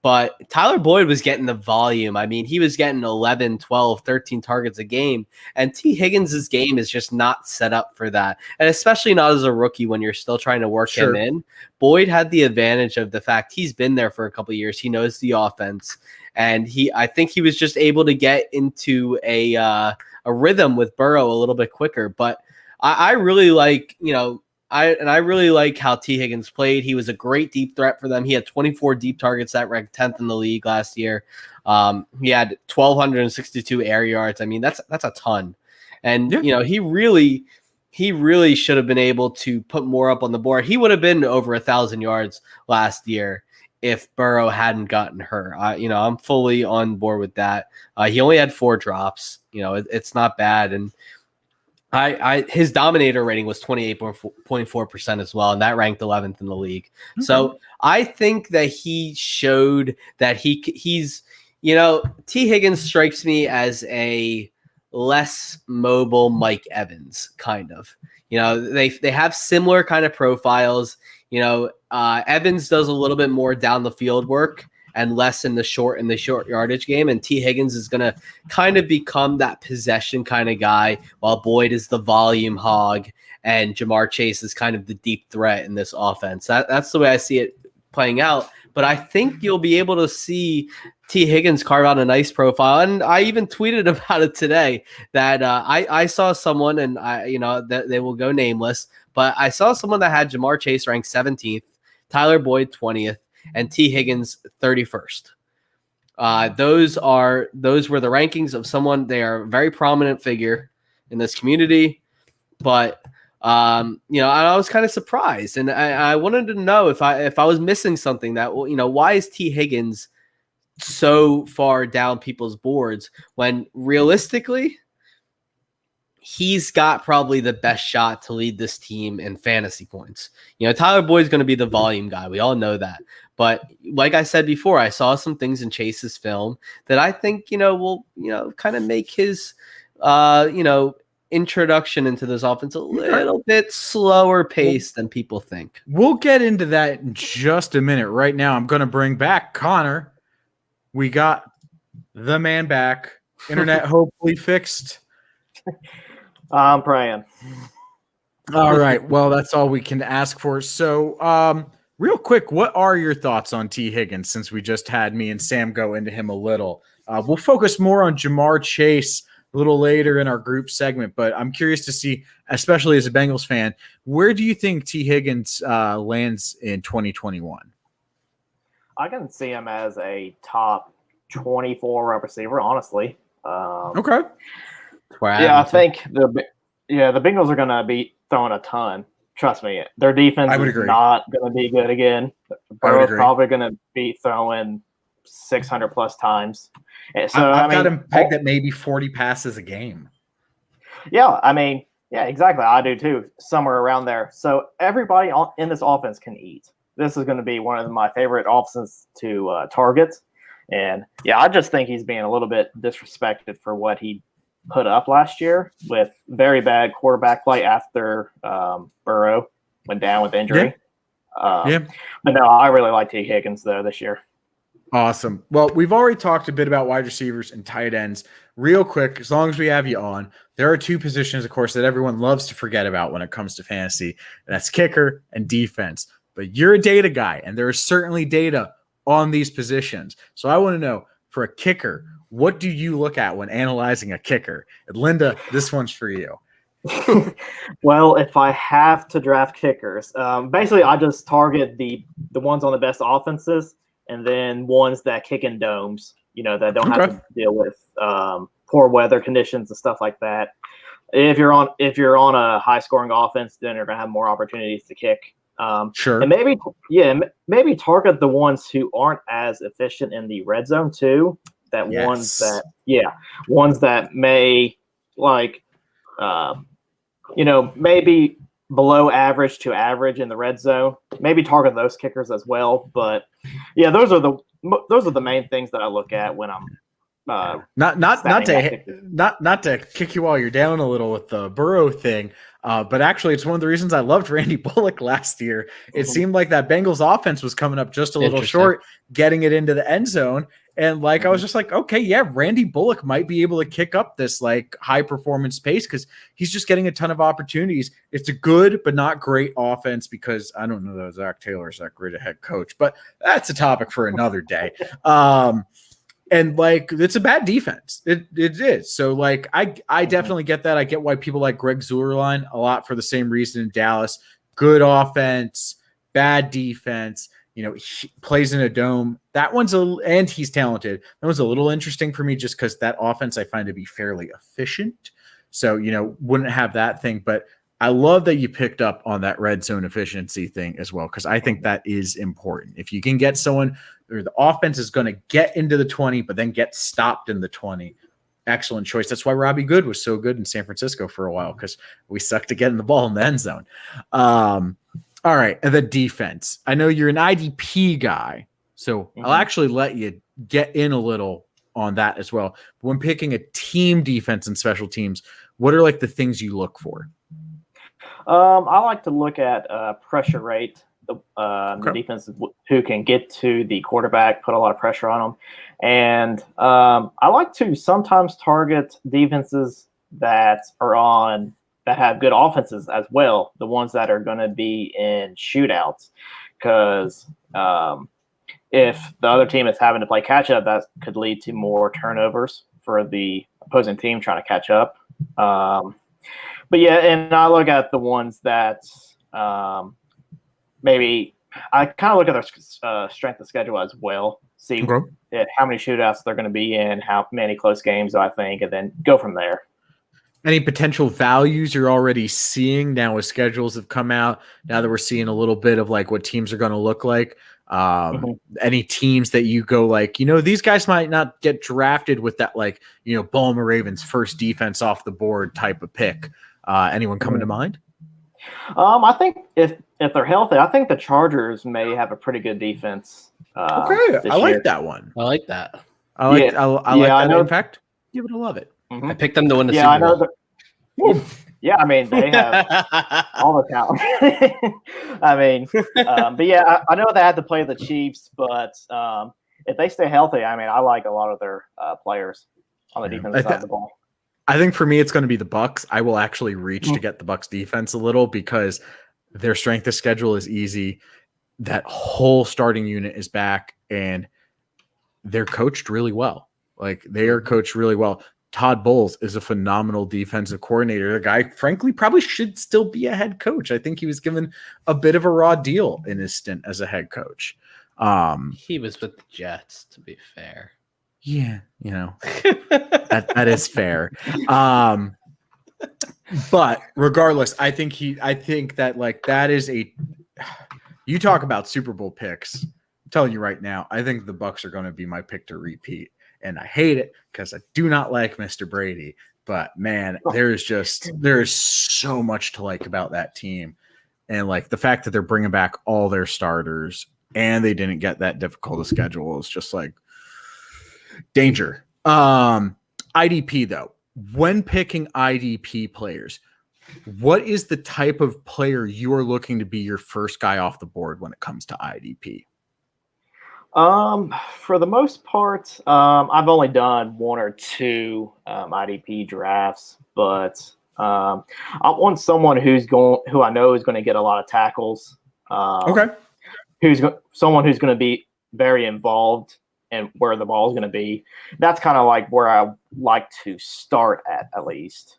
But Tyler Boyd was getting the volume. I mean, he was getting 11, 12, 13 targets a game. And T. Higgins' game is just not set up for that. And especially not as a rookie when you're still trying to work him in. Boyd had the advantage of the fact he's been there for a couple of years. He knows the offense. And I think he was just able to get into a rhythm with Burrow a little bit quicker. But I really like, I really like how T. Higgins played. He was a great deep threat for them. He had 24 deep targets that ranked 10th in the league last year. He had 1,262 air yards. I mean, that's a ton. And he really should have been able to put more up on the board. He would have been over 1,000 yards last year if Burrow hadn't gotten hurt. I'm fully on board with that. He only had 4 drops. It's not bad. And his dominator rating was 28.4% as well, and that ranked 11th in the league. Okay. So I think that he showed that he's T. Higgins strikes me as a less mobile Mike Evans, kind of. They have similar kind of profiles. Evans does a little bit more down the field work and less in the short yardage game. And T. Higgins is going to kind of become that possession kind of guy, while Boyd is the volume hog and Jamar Chase is kind of the deep threat in this offense. That's the way I see it playing out. But I think you'll be able to see T. Higgins carve out a nice profile. And I even tweeted about it today that I saw someone, and that they will go nameless, but I saw someone that had Jamar Chase ranked 17th, Tyler Boyd 20th, and T. Higgins 31st. Those were the rankings of someone. They are a very prominent figure in this community, but I was kind of surprised, and I wanted to know if I was missing something. That why is T. Higgins so far down people's boards when realistically he's got probably the best shot to lead this team in fantasy points. Tyler Boyd's going to be the volume guy. We all know that. But like I said before, I saw some things in Chase's film that I think, will, kind of make his, introduction into this offense a little bit slower pace than people think. We'll get into that in just a minute. Right now, I'm going to bring back Connor. We got the man back. Internet hopefully fixed. I'm praying. All right. Well, that's all we can ask for. So, real quick, what are your thoughts on T. Higgins since we just had me and Sam go into him a little? We'll focus more on Jamar Chase a little later in our group segment, but I'm curious to see, especially as a Bengals fan, where do you think T. Higgins lands in 2021? I can see him as a top 24 wide receiver, honestly. Okay. Yeah, I think the Bengals are going to be throwing a ton. Trust me, their defense is not going to be good again. Burrow's probably going to be throwing 600 plus times. So I've got him pegged at maybe 40 passes a game. Yeah, yeah, exactly. I do too, somewhere around there. So everybody in this offense can eat. This is going to be one of my favorite offenses to target. And yeah, I just think he's being a little bit disrespected for what he put up last year with very bad quarterback play after Burrow went down with injury. But no, I really like T. Higgins though this year. Awesome. Well, we've already talked a bit about wide receivers and tight ends. Real quick, as long as we have you on, there are two positions, of course, that everyone loves to forget about when it comes to fantasy, and that's kicker and defense. But you're a data guy, and there is certainly data on these positions. So I want to know, for a kicker, what do you look at when analyzing a kicker? And Linda, this one's for you. Well, if I have to draft kickers, basically I just target the ones on the best offenses and then ones that kick in domes, that don't have to deal with poor weather conditions and stuff like that. If you're on a high scoring offense, then you're going to have more opportunities to kick. Sure. And maybe target the ones who aren't as efficient in the red zone too. Ones that may maybe below average to average in the red zone. Maybe target those kickers as well. But yeah, those are the main things that I look at when I'm not to kick you while you're down a little with the Burrow thing. But actually, it's one of the reasons I loved Randy Bullock last year. It seemed like that Bengals offense was coming up just a little short, getting it into the end zone. And I was just like, okay, yeah, Randy Bullock might be able to kick up this high performance pace because he's just getting a ton of opportunities. It's a good but not great offense because I don't know that Zach Taylor's that great a head coach, but that's a topic for another day. And it's a bad defense. It is. So I definitely get that. I get why people like Greg Zuerlein a lot for the same reason in Dallas. Good offense, bad defense. He plays in a dome. That one's and he's talented. That one's a little interesting for me just because that offense I find to be fairly efficient. So, wouldn't have that thing. But I love that you picked up on that red zone efficiency thing as well, because I think that is important. If you can get someone or the offense is going to get into the 20, but then get stopped in the 20, excellent choice. That's why Robbie Goode was so good in San Francisco for a while, because we sucked at getting the ball in the end zone. All right, and the defense. I know you're an IDP guy, so I'll actually let you get in a little on that as well. But when picking a team defense and special teams, what are the things you look for? I like to look at pressure rate, the defense who can get to the quarterback, put a lot of pressure on them. And I like to sometimes target defenses that have good offenses as well, the ones that are going to be in shootouts. Because if the other team is having to play catch up, that could lead to more turnovers for the opposing team trying to catch up. But yeah, and I look at the ones that maybe I kind of look at their strength of schedule as well. See how many shootouts they're going to be in, how many close games I think, and then go from there. Any potential values you're already seeing now as schedules have come out, now that we're seeing a little bit of what teams are going to look like? Any teams that you go these guys might not get drafted with that Baltimore Ravens first defense off the board type of pick. Anyone coming to mind? I think if they're healthy, I think the Chargers may have a pretty good defense. Okay, I like that one. I like that. I like Yeah, I like I that know. impact. Give it a love it. Mhm. I picked them to win the Yeah, I Super know. Bowl. Yeah, I mean they have all the talent. I mean, but yeah, I know they had to play the Chiefs, but if they stay healthy, I mean, I like a lot of their players on the defensive side of the ball. I think for me, it's going to be the Bucks. I will actually reach to get the Bucks defense a little because their strength of schedule is easy. That whole starting unit is back, and they're coached really well. Like they are coached really well. Todd Bowles is a phenomenal defensive coordinator. The guy, frankly, probably should still be a head coach. I think he was given a bit of a raw deal in his stint as a head coach. He was with the Jets, to be fair. Yeah, you know, that is fair. But regardless, I think that like that is you talk about Super Bowl picks. I'm telling you right now, I think the Bucks are going to be my pick to repeat. And I hate it because I do not like Mr. Brady. But man, there is so much to like about that team. And like the fact that they're bringing back all their starters and they didn't get that difficult a schedule is just like danger. IDP though, when picking IDP players, what is the type of player you are looking to be your first guy off the board when it comes to IDP? For the most part, I've only done one or two IDP drafts, but I want someone who I know is going to get a lot of tackles. Okay. Someone who's going to be very involved and where the ball is going to be. That's kind of like where I like to start at least.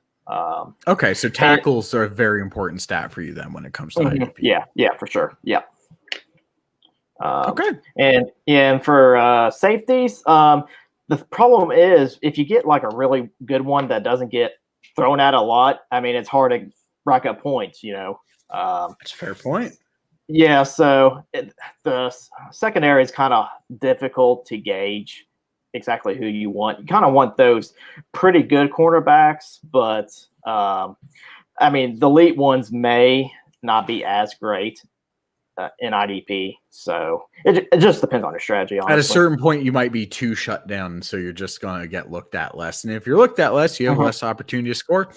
Okay, so tackles are a very important stat for you then when it comes to IDP. Yeah, for sure. Yeah. Okay. And for safeties, the problem is if you get like a really good one that doesn't get thrown out a lot, I mean, it's hard to rack up points, you know. That's a fair point. Yeah, so the secondary is kind of difficult to gauge exactly who you want. You kind of want those pretty good cornerbacks, but I mean, the elite ones may not be as great in IDP. So it just depends on your strategy, honestly. At a certain point, you might be too shut down, so you're just going to get looked at less. And if you're looked at less, you have less opportunity to score.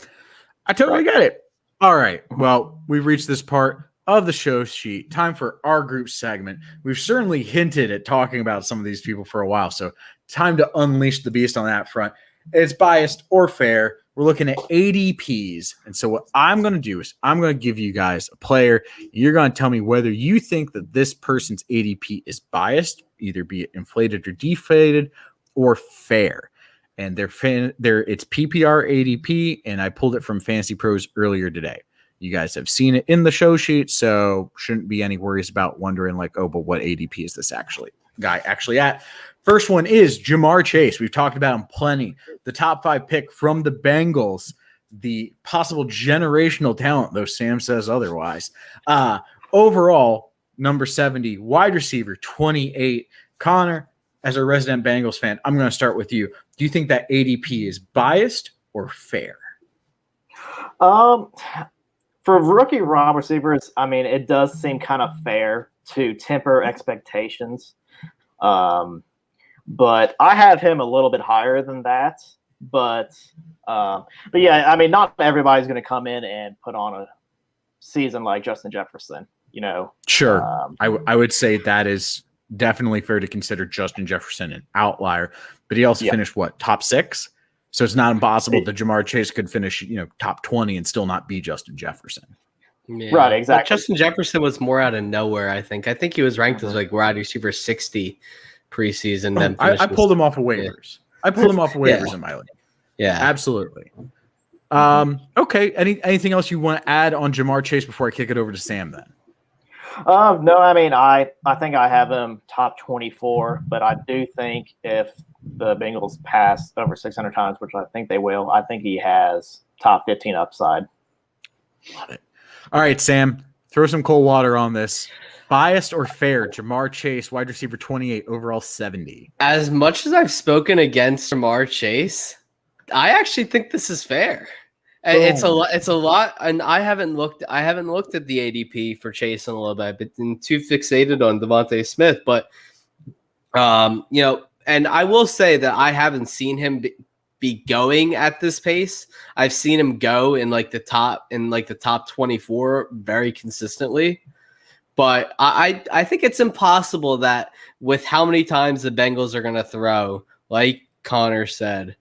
I totally get it. All right. Well, we've reached this part of the show sheet. Time for our group segment. We've certainly hinted at talking about some of these people for a while, so time to unleash the beast on that front. It's biased or fair. We're looking at ADPs. And so what I'm going to do is I'm going to give you guys a player. You're going to tell me whether you think that this person's ADP is biased, either be it inflated or deflated or fair. And it's PPR ADP, and I pulled it from Fantasy Pros earlier today. You guys have seen it in the show sheet, so shouldn't be any worries about wondering like, oh, but what ADP is this guy actually at? First one is Jamar Chase. We've talked about him plenty. The top 5 pick from the Bengals, the possible generational talent, though Sam says otherwise. Overall, number 70, wide receiver, 28. Connor, as a resident Bengals fan, I'm going to start with you. Do you think that ADP is biased or fair? For rookie wide receivers, I mean, it does seem kind of fair to temper expectations. But I have him a little bit higher than that. But yeah, I mean, not everybody's going to come in and put on a season like Justin Jefferson, you know. Sure. I would say that is definitely fair to consider Justin Jefferson an outlier, but he also finished top 6. So it's not impossible that Jamar Chase could finish, top 20 and still not be Justin Jefferson. Yeah. Right, exactly. But Justin Jefferson was more out of nowhere, I think. I think he was ranked as like wide receiver 60 preseason. Then I pulled him off of waivers. I pulled him off of waivers in my league. Yeah, absolutely. Okay. Anything else you want to add on Jamar Chase before I kick it over to Sam then? No, I mean, I think I have him top 24, but I do think if the Bengals pass over 600 times, which I think they will, I think he has top 15 upside. Love it. All right, Sam, throw some cold water on this. Biased or fair? Jamar Chase, wide receiver 28, overall 70. As much as I've spoken against Jamar Chase, I actually think this is fair. It's a lot, and I haven't looked at the ADP for Chase in a little bit. I've been too fixated on Devontae Smith, but And I will say that I haven't seen him be going at this pace. I've seen him go in the top 24 very consistently. But I think it's impossible that with how many times the Bengals are going to throw, like Connor said,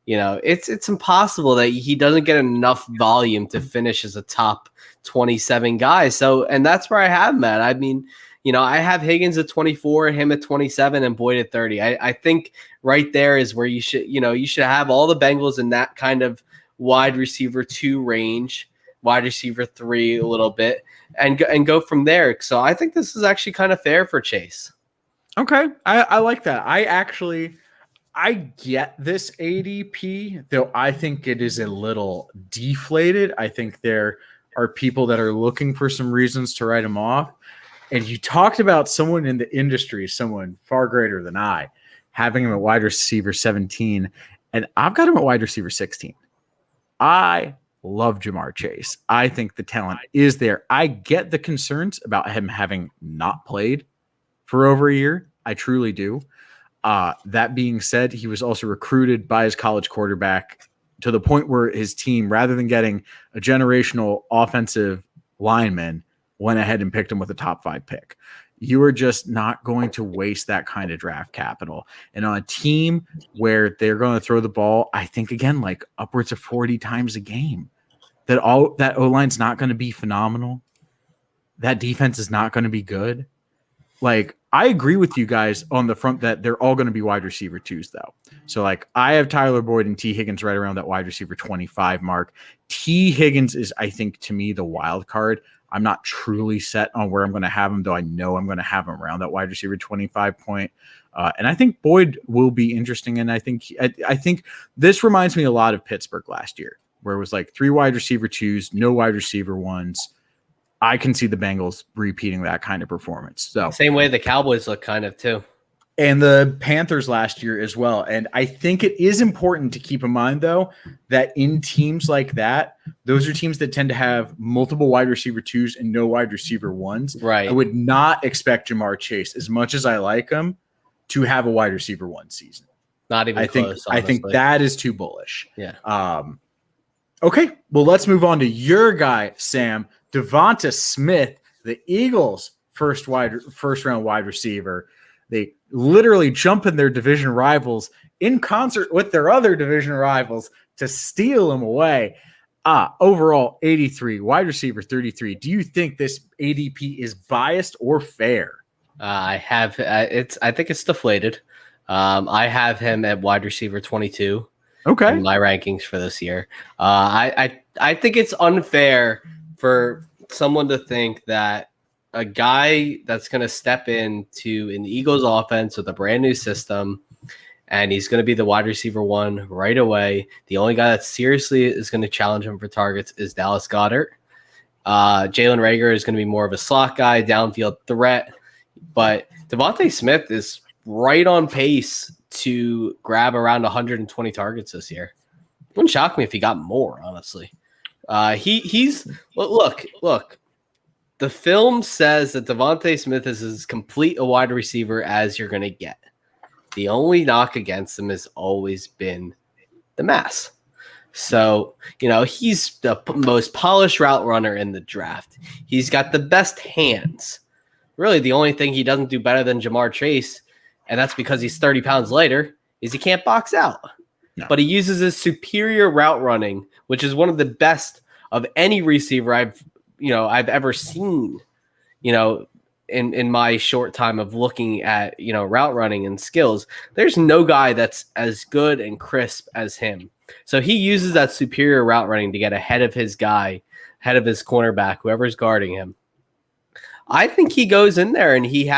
it's impossible that he doesn't get enough volume to finish as a top 27 guy. So, and that's where I have him at. I mean, I have Higgins at 24, him at 27, and Boyd at 30. I think right there is where you should have all the Bengals in that kind of wide receiver 2 range, wide receiver 3 a little bit, and go from there. So I think this is actually kind of fair for Chase. Okay, I like that. I get this ADP, though I think it is a little deflated. I think there are people that are looking for some reasons to write him off. And you talked about someone in the industry, someone far greater than I, having him at wide receiver 17, and I've got him at wide receiver 16. I love Jamar Chase. I think the talent is there. I get the concerns about him having not played for over a year. I truly do. That being said, he was also recruited by his college quarterback to the point where his team, rather than getting a generational offensive lineman, went ahead and picked him with a top 5 pick. You are just not going to waste that kind of draft capital. And on a team where they're going to throw the ball, I think, again, like upwards of 40 times a game, that O-line's not going to be phenomenal. That defense is not going to be good. Like, I agree with you guys on the front that they're all going to be wide receiver 2s, though. So, like, I have Tyler Boyd and T. Higgins right around that wide receiver 25 mark. T. Higgins is, I think, to me, the wild card. I'm not truly set on where I'm going to have him, though I know I'm going to have him around that wide receiver 25 point. And I think Boyd will be interesting. And I think this reminds me a lot of Pittsburgh last year, where it was like 3 wide receiver 2s, no wide receiver 1s. I can see the Bengals repeating that kind of performance. So same way the Cowboys look kind of too. And the Panthers last year as well. And I think it is important to keep in mind, though, that in teams like that, those are teams that tend to have multiple wide receiver 2s and no wide receiver 1s. Right. I would not expect Jamar Chase, as much as I like him, to have a wide receiver 1 season. Not even close. I think that is too bullish. Yeah. Okay. Well, let's move on to your guy, Sam. Devonta Smith, the Eagles' first round wide receiver. They literally jump in their division rivals in concert with their other division rivals to steal him away. Overall, 83, wide receiver 33. Do you think this ADP is biased or fair? I think it's deflated. I have him at wide receiver 22. Okay. In my rankings for this year. I think it's unfair for someone to think that a guy that's going to step into an Eagles offense with a brand new system, and he's going to be the wide receiver 1 right away. The only guy that seriously is going to challenge him for targets is Dallas Goedert. Jalen Reagor is going to be more of a slot guy, downfield threat. But Devonta Smith is right on pace to grab around 120 targets this year. It wouldn't shock me if he got more, honestly. He's look. The film says that Devonta Smith is as complete a wide receiver as you're going to get. The only knock against him has always been the mass. So, he's the most polished route runner in the draft. He's got the best hands. Really, the only thing he doesn't do better than Jamar Chase, and that's because he's 30 pounds lighter, is he can't box out. No. But he uses his superior route running, which is one of the best of any receiver I've ever seen, in my short time of looking at, route running and skills. There's no guy that's as good and crisp as him. So he uses that superior route running to get ahead of his guy, ahead of his cornerback, whoever's guarding him. I think he goes in there and he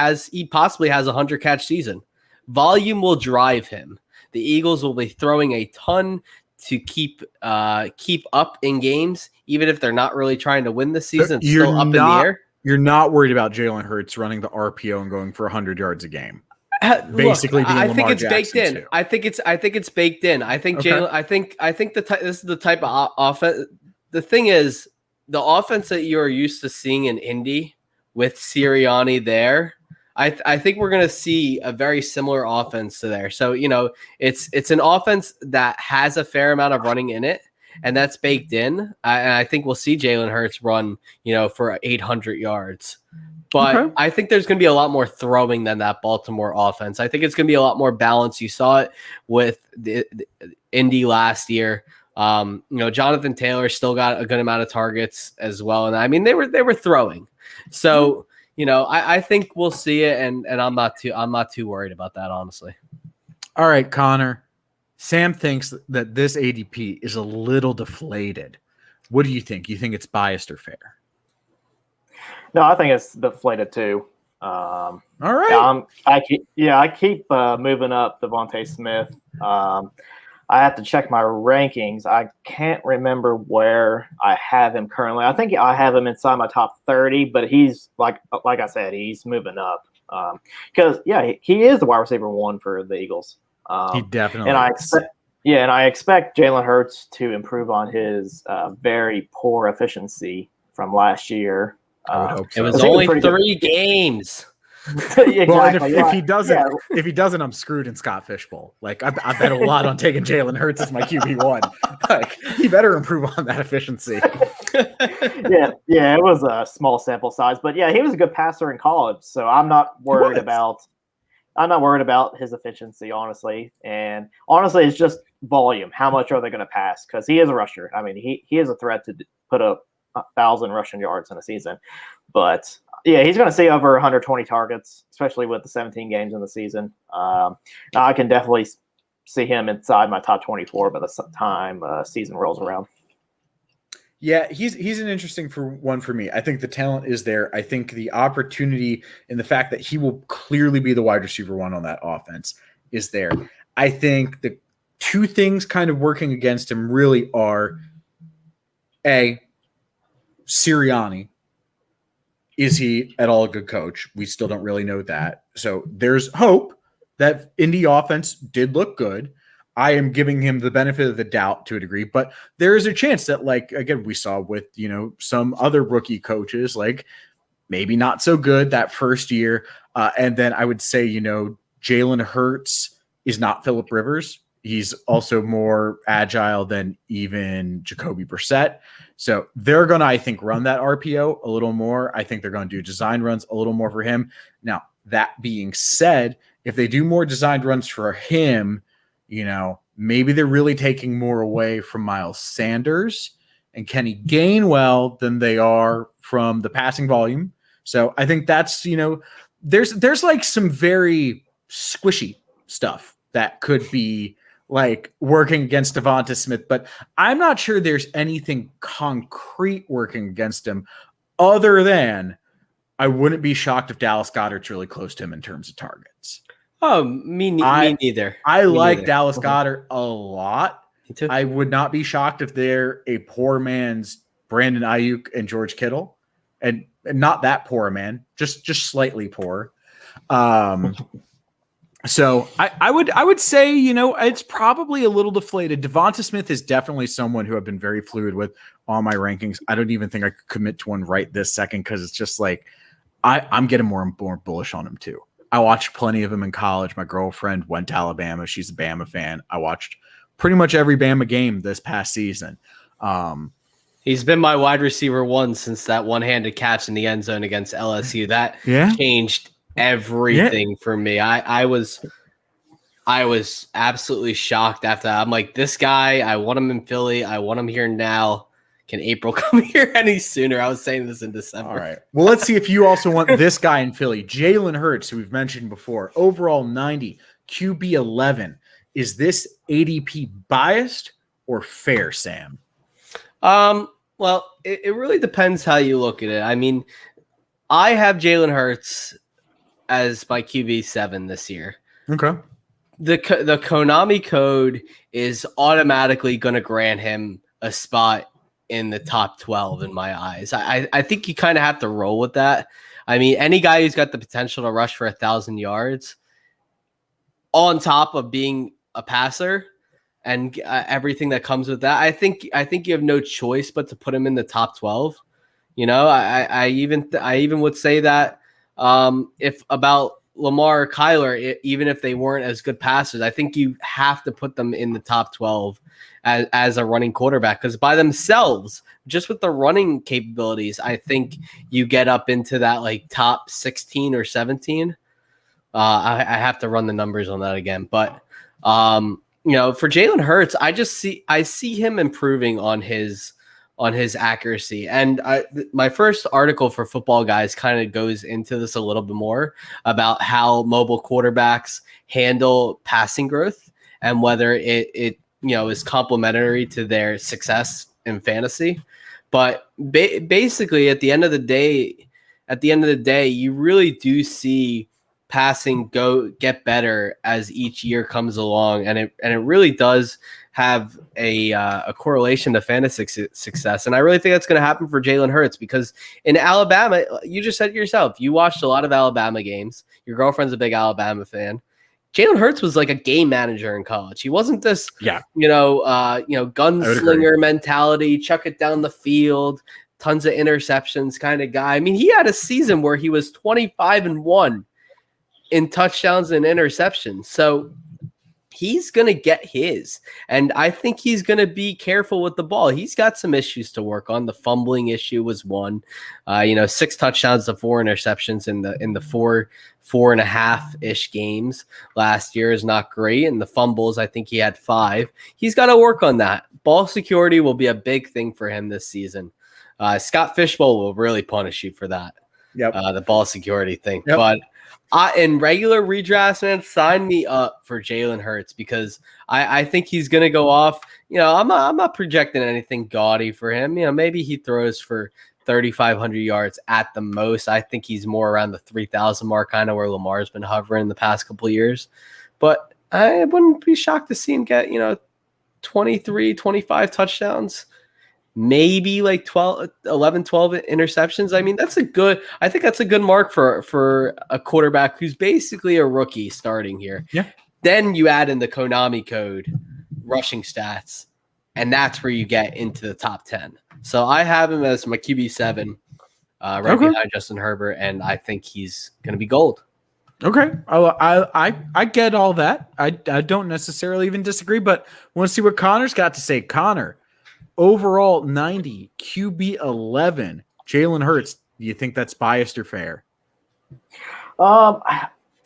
possibly has a 100-catch season. Volume will drive him. The Eagles will be throwing a ton to keep up in games, even if they're not really trying to win the season. It's still up in the air. You're not worried about Jalen Hurts running the RPO and going for 100 yards a game. Basically, I think it's baked in. Too. I think it's baked in. I think Jalen. I think this is the type of offense. The thing is, the offense that you are used to seeing in Indy with Sirianni there. I think we're going to see a very similar offense to there. So, it's an offense that has a fair amount of running in it, and that's baked in. And I think we'll see Jalen Hurts run, for 800 yards. But Okay. I think there's going to be a lot more throwing than that Baltimore offense. I think it's going to be a lot more balanced. You saw it with the Indy last year. Jonathan Taylor still got a good amount of targets as well. And I mean, they were throwing. So, I think we'll see it, and I'm not too worried about that, honestly. All right, Connor. Sam thinks that this ADP is a little deflated. What do you think? You think it's biased or fair? No, I think it's deflated too. All right. I keep moving up Devontae Smith. I have to check my rankings. I can't remember where I have him currently. I think I have him inside my top 30, but he's like I said, he's moving up. Because he is the wide receiver 1 for the Eagles. He definitely and is. I expect Jalen Hurts to improve on his very poor efficiency from last year. I would hope so. It was only 3 games. Exactly. Well, if he doesn't, I'm screwed in Scott Fishbowl. Like I bet a lot on taking Jalen Hurts as my QB1. Like he better improve on that efficiency. It was a small sample size, but he was a good passer in college, so I'm not worried about his efficiency, honestly. And honestly, it's just volume. How much are they going to pass? Because he is a rusher. I mean, he is a threat to put up 1,000 rushing yards in a season, but. Yeah, he's going to see over 120 targets, especially with the 17 games in the season. I can definitely see him inside my top 24 by the time season rolls around. Yeah, he's an interesting one for me. I think the talent is there. I think the opportunity and the fact that he will clearly be the wide receiver 1 on that offense is there. I think the 2 things kind of working against him really are, A, Sirianni. Is he at all a good coach? We still don't really know that. So there's hope that Indy offense did look good. I am giving him the benefit of the doubt to a degree, but there is a chance that, like, again, we saw with, some other rookie coaches, like maybe not so good that first year. And then I would say, Jalen Hurts is not Phillip Rivers. He's also more agile than even Jacoby Brissett. So they're going to, I think, run that RPO a little more. I think they're going to do design runs a little more for him. Now, that being said, if they do more designed runs for him, maybe they're really taking more away from Miles Sanders and Kenny Gainwell than they are from the passing volume. So I think that's, there's like some very squishy stuff that could be like working against Devonta Smith, but I'm not sure there's anything concrete working against him other than I wouldn't be shocked if Dallas Goedert's really close to him in terms of targets. Oh, me neither. I like Dallas Goedert a lot. Me too. I would not be shocked if they're a poor man's Brandon Ayuk and George Kittle, and not that poor a man, just slightly poor. So I would say, it's probably a little deflated. Devonta Smith is definitely someone who I've been very fluid with on my rankings. I don't even think I could commit to one right this second because it's just like I'm getting more and more bullish on him too. I watched plenty of him in college. My girlfriend went to Alabama. She's a Bama fan. I watched pretty much every Bama game this past season. He's been my wide receiver 1 since that one-handed catch in the end zone against LSU. That changed everything for me. I was absolutely shocked after that. I'm like, this guy, I want him in Philly. I want him here now. Can April come here any sooner? I was saying this in December. All right. Well, let's see if you also want this guy in Philly. Jalen Hurts, who we've mentioned before, overall 90, QB 11. Is this ADP biased or fair, Sam? Well, it really depends how you look at it. I mean, I have Jalen Hurts as my QB 7 this year. Okay. The Konami code is automatically going to grant him a spot in the top 12 in my eyes. I think you kind of have to roll with that. I mean, any guy who's got the potential to rush for 1,000 yards on top of being a passer and everything that comes with that, I think you have no choice but to put him in the top 12. I even would say that if about Lamar or Kyler, even if they weren't as good passers, I think you have to put them in the top 12 as a running quarterback, because by themselves, just with the running capabilities, I think you get up into that like top 16 or 17. I have to run the numbers on that again, but for Jalen Hurts, I see him improving on his accuracy. And my first article for Football Guys kind of goes into this a little bit more about how mobile quarterbacks handle passing growth and whether it is complementary to their success in fantasy. But basically, at the end of the day, you really do see passing get better as each year comes along, and it really does have a correlation to fantasy success. And I really think that's going to happen for Jalen Hurts, because in Alabama, you just said it yourself, you watched a lot of Alabama games. Your girlfriend's a big Alabama fan. Jalen Hurts was like a game manager in college. He wasn't this, gunslinger mentality, chuck it down the field, tons of interceptions kind of guy. I mean, he had a season where he was 25-1 in touchdowns and interceptions. So he's going to get his. And I think he's going to be careful with the ball. He's got some issues to work on. The fumbling issue was one. 6 touchdowns to 4 interceptions in the 4.5-ish games last year is not great. And the fumbles, I think he had 5. He's got to work on that. Ball security will be a big thing for him this season. Scott Fishbowl will really punish you for that. Yep. The ball security thing. Yep. But in regular redrafts, man, sign me up for Jalen Hurts, because I think he's going to go off. I'm not projecting anything gaudy for him. Maybe he throws for 3,500 yards at the most. I think he's more around the 3,000 mark, kind of where Lamar's been hovering the past couple of years. But I wouldn't be shocked to see him get, 23, 25 touchdowns. Maybe like 11, 12 interceptions. I mean, I think that's a good mark for a quarterback who's basically a rookie starting here. Yeah. Then you add in the Konami code rushing stats, and that's where you get into the top 10. So I have him as my QB7, behind Justin Herbert, and I think he's going to be gold. Okay. I get all that. I don't necessarily even disagree, but want to see what Connor's got to say. Connor, overall 90, QB 11, Jalen Hurts. Do you think that's biased or fair? To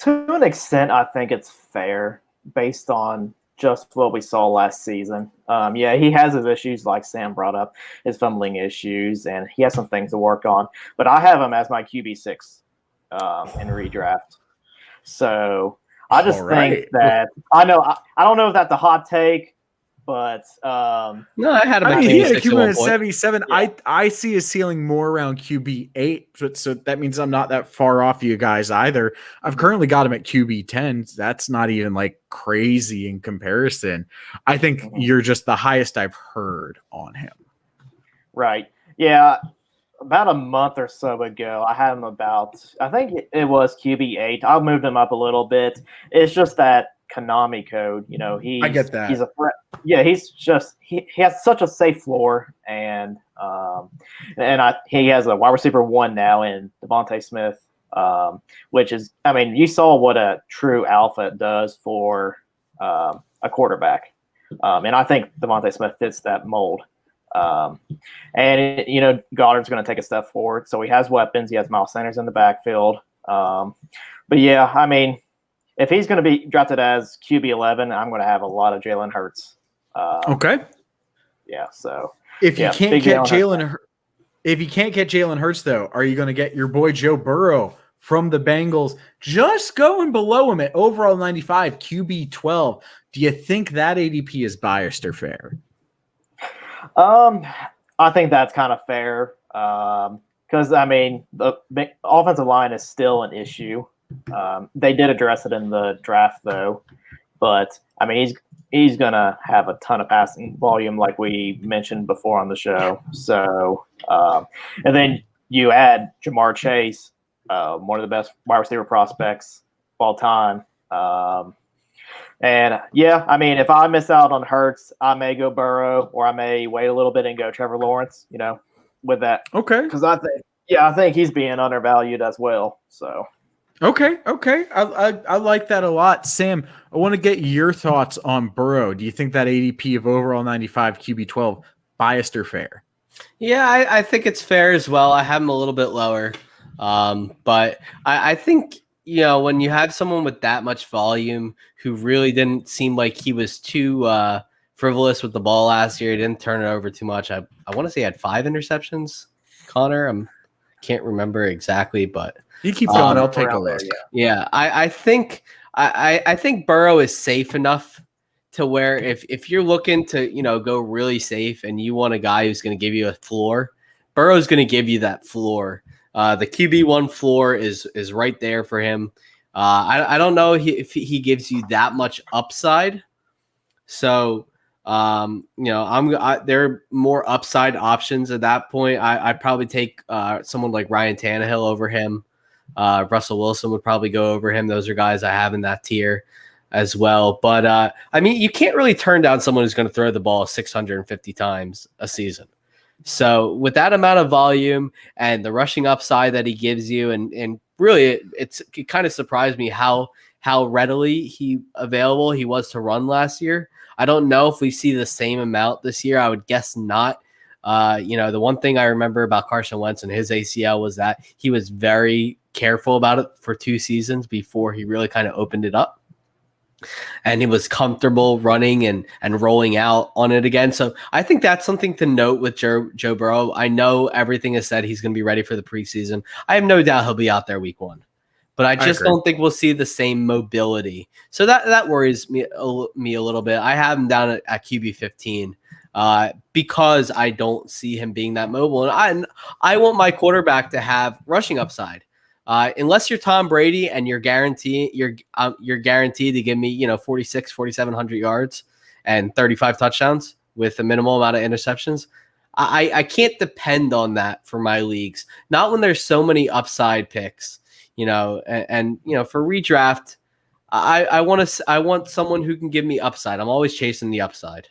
an extent, I think it's fair based on just what we saw last season. He has his issues, like Sam brought up, his fumbling issues, and he has some things to work on. But I have him as my QB6 in redraft. So I just think that I don't know if that's a hot take. But no, I had him. He had a QB at 77. Yeah. I see his ceiling more around QB 8, so that means I'm not that far off you guys either. I've currently got him at QB 10. So that's not even like crazy in comparison. I think you're just the highest I've heard on him. Right. Yeah. About a month or so ago, I had him I think it was QB 8. I moved him up a little bit. It's just that Konami code, I get that. He's he has such a safe floor, and he has a wide receiver 1 now in Devontae Smith, which is, you saw what a true alpha does for a quarterback, and I think Devontae Smith fits that mold. And Goddard's going to take a step forward, so he has weapons. He has Miles Sanders in the backfield, but yeah, if he's going to be drafted as QB 11, I'm going to have a lot of Jalen Hurts. Okay. Yeah. So if you can't get Jalen Hurts, though, are you going to get your boy Joe Burrow from the Bengals, just going below him at overall 95, QB 12? Do you think that ADP is biased or fair? I think that's kind of fair, because the offensive line is still an issue. They did address it in the draft, though, but he's gonna have a ton of passing volume, like we mentioned before on the show. So, and then you add Jamar Chase, one of the best wide receiver prospects of all time. And yeah, if I miss out on Hurts, I may go Burrow, or I may wait a little bit and go Trevor Lawrence. With that, okay, because I think Yeah, I think he's being undervalued as well. So Okay. I like that a lot. Sam, I want to get your thoughts on Burrow. Do you think that ADP of overall 95 QB12 biased or fair? Yeah, I think it's fair as well. I have him a little bit lower. But I think, when you have someone with that much volume who really didn't seem like he was too frivolous with the ball last year, he didn't turn it over too much. I want to say he had 5 interceptions, Connor. Can't remember exactly, but You keep going. I'll take a around there, look. yeah. I think I think Burrow is safe enough to where if you're looking to go really safe and you want a guy who's going to give you a floor, Burrow's going to give you that floor. The QB1 floor is right there for him. I don't know if he gives you that much upside. So there are more upside options at that point. I'd probably take someone like Ryan Tannehill over him. Russell Wilson would probably go over him. Those are guys I have in that tier as well. But you can't really turn down someone who's going to throw the ball 650 times a season. So with that amount of volume and the rushing upside that he gives you, and really it kind of surprised me how readily available he was to run last year. I don't know if we see the same amount this year. I would guess not. The one thing I remember about Carson Wentz and his ACL was that he was very careful about it for 2 seasons before he really kind of opened it up. And he was comfortable running and rolling out on it again. So I think that's something to note with Joe Burrow. I know everything is said he's going to be ready for the preseason. I have no doubt he'll be out there week 1. But I just don't think we'll see the same mobility. So that worries me a little bit. I have him down at QB 15 because I don't see him being that mobile. And I want my quarterback to have rushing upside. Unless you're Tom Brady and you're guaranteed to give me 4,700 yards and 35 touchdowns with a minimal amount of interceptions. I can't depend on that for my leagues. Not when there's so many upside picks. And for redraft, I want someone who can give me upside. I'm always chasing the upside.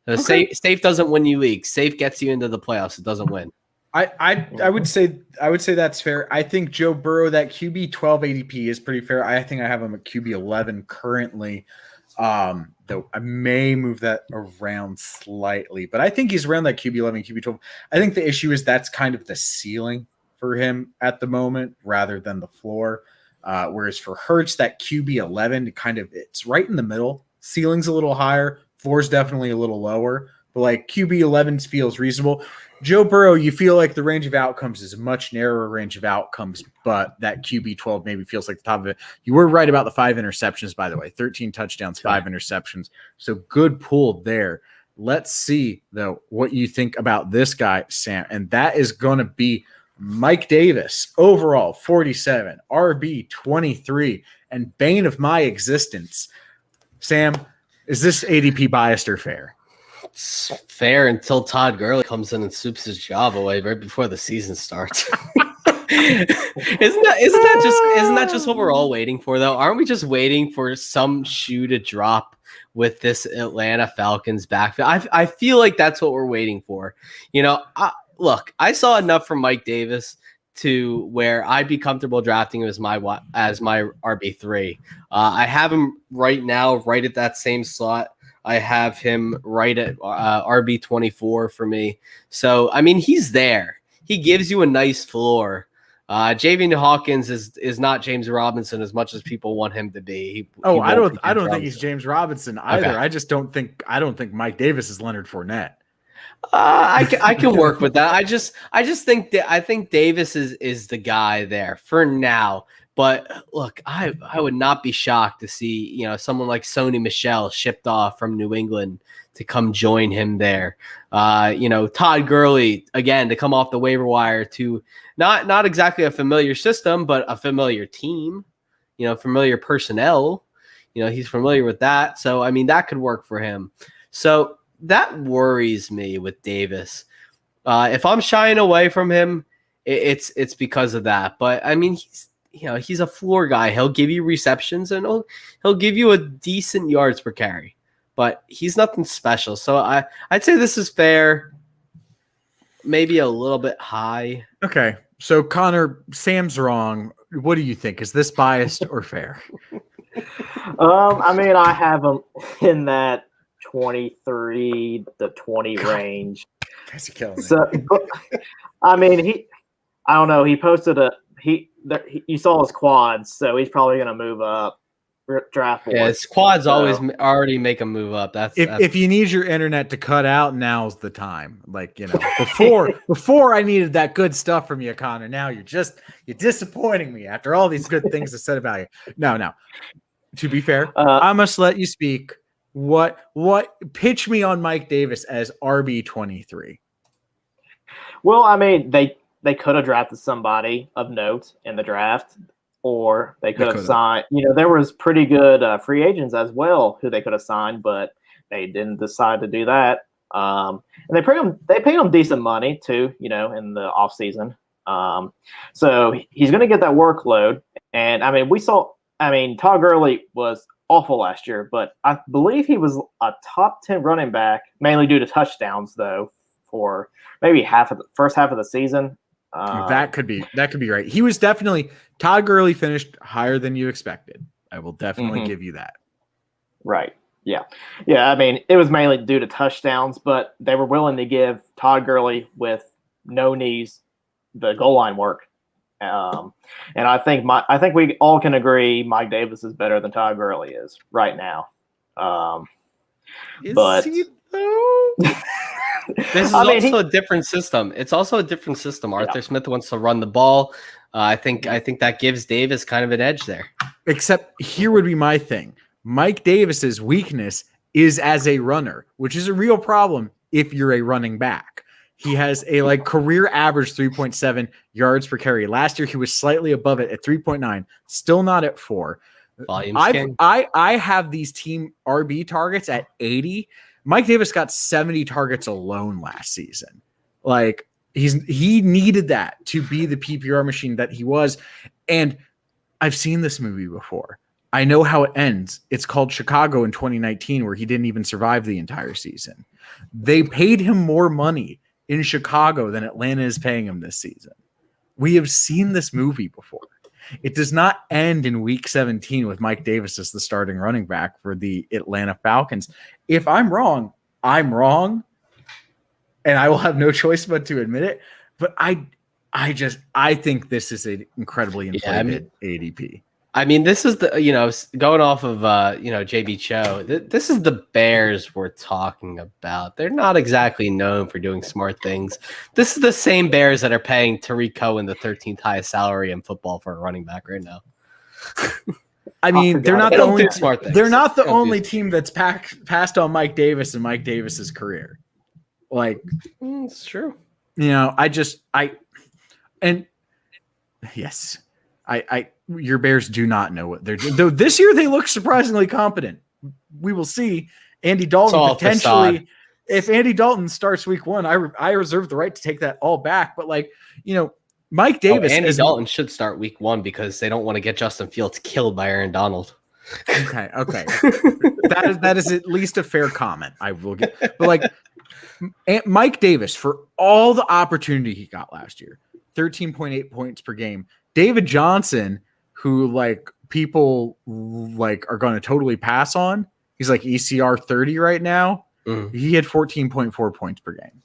So safe doesn't win you leagues. Safe gets you into the playoffs. It doesn't win. I would say that's fair. I think Joe Burrow, that QB 12 ADP is pretty fair. I think I have him at QB 11 currently. Though I may move that around slightly, but I think he's around that QB 11, QB 12. I think the issue is that's kind of the ceiling for him at the moment rather than the floor. Whereas for Hurts, that QB 11 it's right in the middle. Ceiling's a little higher, floor's definitely a little lower, but like QB 11 feels reasonable. Joe Burrow, you feel like the range of outcomes is a much narrower range of outcomes, but that QB 12 maybe feels like the top of it. You were right about the 5 interceptions, by the way, 13 touchdowns, 5 interceptions. So good pull there. Let's see, though, what you think about this guy, Sam. And that is going to be Mike Davis, overall 47, RB 23, and bane of my existence. Sam, is this ADP biased or fair? It's fair until Todd Gurley comes in and swoops his job away right before the season starts. Isn't that just what we're all waiting for, though? Aren't we just waiting for some shoe to drop with this Atlanta Falcons backfield? I feel like that's what we're waiting for. Look, I saw enough from Mike Davis to where I'd be comfortable drafting him as my RB3. I have him right now, right at that same slot. I have him right at RB24 for me. So, he's there. He gives you a nice floor. Javian Hawkins is not James Robinson as much as people want him to be. I don't think he's James Robinson either. Okay. I don't think Mike Davis is Leonard Fournette. I can work with that. I think Davis is the guy there for now. But look, I would not be shocked to see someone like Sony Michel shipped off from New England to come join him there. Todd Gurley again to come off the waiver wire to not exactly a familiar system, but a familiar team. Familiar personnel. He's familiar with that, so that could work for him. So that worries me with Davis. If I'm shying away from him, it's because of that. But he's a floor guy. He'll give you receptions and he'll give you a decent yards per carry, but he's nothing special. So I'd say this is fair, maybe a little bit high. Okay. So Connor, Sam's wrong. What do you think? Is this biased or fair? I mean, I have him in that 23 to 20 range. Guys are killing me. So, but, I mean, I don't know. He posted you saw his quads, so he's probably going to move up draft board. Yeah, his quads always already make a move up. If you need your internet to cut out, now's the time. Like, before I needed that good stuff from you, Connor. Now you're disappointing me after all these good things I said about you. No. To be fair, I must let you speak. What pitch me on Mike Davis as RB23? Well, I mean, they could have drafted somebody of note in the draft, or they could have signed. There was pretty good free agents as well who they could have signed, but they didn't decide to do that. And they paid him decent money too, in the offseason. So he's going to get that workload. And I mean, Todd Gurley was awful last year, but I believe he was a top 10 running back, mainly due to touchdowns, though, for maybe first half of the season. That could be right. He was definitely Todd Gurley finished higher than you expected. I will definitely give you that. Right. Yeah. I mean, it was mainly due to touchdowns, but they were willing to give Todd Gurley with no knees the goal line work. And I think we all can agree Mike Davis is better than Todd Gurley is right now. Is he though? This is also a different system. It's also a different system. Arthur Smith wants to run the ball. I think that gives Davis kind of an edge there. Except here would be my thing. Mike Davis's weakness is as a runner, which is a real problem if you're a running back. He has a career average 3.7 yards per carry. Last year he was slightly above it at 3.9, still not at 4. I have these team RB targets at 80. Mike Davis got 70 targets alone last season. He needed that to be the PPR machine that he was. And I've seen this movie before. I know how it ends. It's called Chicago in 2019, where he didn't even survive the entire season. They paid him more money in Chicago than Atlanta is paying him this season. We have seen this movie before. It does not end in week 17 with Mike Davis as the starting running back for the Atlanta Falcons. If I'm wrong, I'm wrong, and I will have no choice but to admit it. But I think this is an incredibly inflated ADP. I mean, this is the, going off of, JB Cho, this is the Bears we're talking about. They're not exactly known for doing smart things. This is the same Bears that are paying Tariq Cohen the 13th highest salary in football for a running back right now. I mean, they're not the only smart things. They're not the only team that's passed on Mike Davis and Mike Davis's career. It's true. Your Bears do not know what they're doing. Though this year they look surprisingly competent. We will see. Andy Dalton potentially. If Andy Dalton starts week 1, I reserve the right to take that all back. But Mike Davis. Andy Dalton should start week 1 because they don't want to get Justin Fields killed by Aaron Donald. Okay. that is at least a fair comment. I will get, but Mike Davis, for all the opportunity he got last year, 13.8 points per game. David Johnson, who people are going to totally pass on. He's ECR 30 right now. He had 14.4 points per game.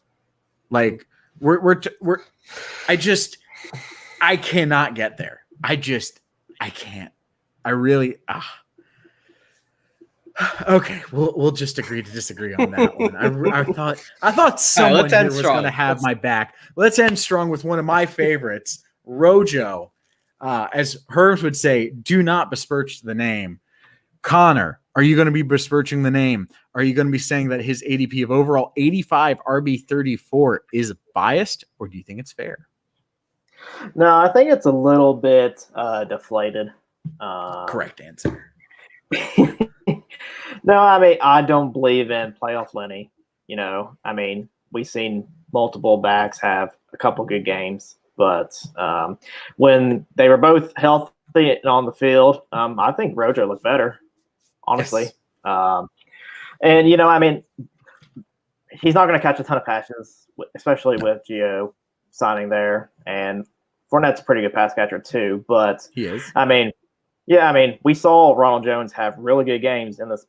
I cannot get there. I can't. I really. Okay, we'll just agree to disagree on that one. I thought someone here was going to have my back. Let's end strong with one of my favorites, Rojo. As Herms would say, do not besmirch the name. Connor, are you going to be besmirching the name? Are you going to be saying that his ADP of overall 85 RB34 is biased, or do you think it's fair? No, I think it's a little bit deflated. Correct answer. No, I mean, I don't believe in playoff Lenny. I mean, we've seen multiple backs have a couple good games, but when they were both healthy and on the field, I think Rojo looked better, honestly. Yes. And, I mean, he's not going to catch a ton of passes, especially with Gio signing there. And Fournette's a pretty good pass catcher too, but He is. I mean, yeah, I mean, we saw Ronald Jones have really good games in this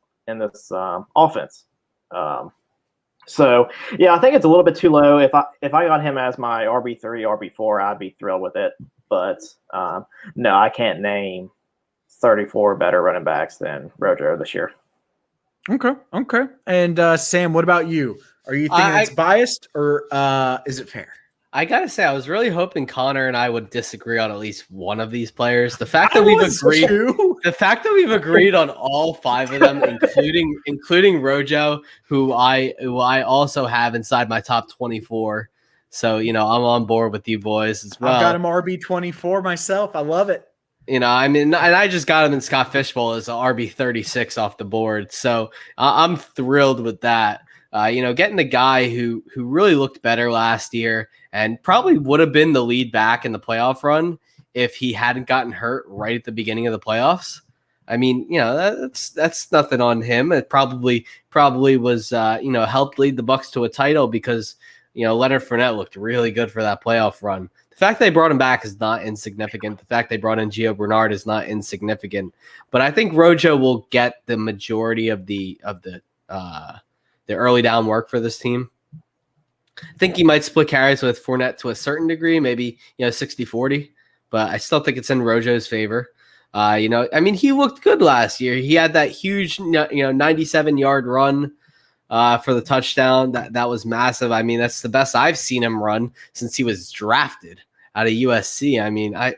offense. So yeah, I think it's a little bit too low. If I got him as my RB3, RB4, I'd be thrilled with it. But no, I can't name 34 better running backs than Rojo this year. Okay. And Sam, what about you? Are you thinking it's biased or is it fair? I gotta say, I was really hoping Connor and I would disagree on at least one of these players. The fact that we've agreed on all 5 of them, including Rojo, who I also have inside my top 24. So I'm on board with you boys as well. I've got him RB24 myself. I love it. I mean, and I just got him in Scott Fishbowl as a RB36 off the board. So I'm thrilled with that. Getting the guy who really looked better last year and probably would have been the lead back in the playoff run if he hadn't gotten hurt right at the beginning of the playoffs. I mean, that's nothing on him. It probably was helped lead the Bucs to a title because Leonard Fournette looked really good for that playoff run. The fact they brought him back is not insignificant. The fact they brought in Gio Bernard is not insignificant. But I think Rojo will get the majority of the early down work for this team. I think he might split carries with Fournette to a certain degree, maybe 60-40, but I still think it's in Rojo's favor. I mean, he looked good last year. He had that huge 97-yard run for the touchdown. That was massive. I mean, that's the best I've seen him run since he was drafted out of USC. I mean, I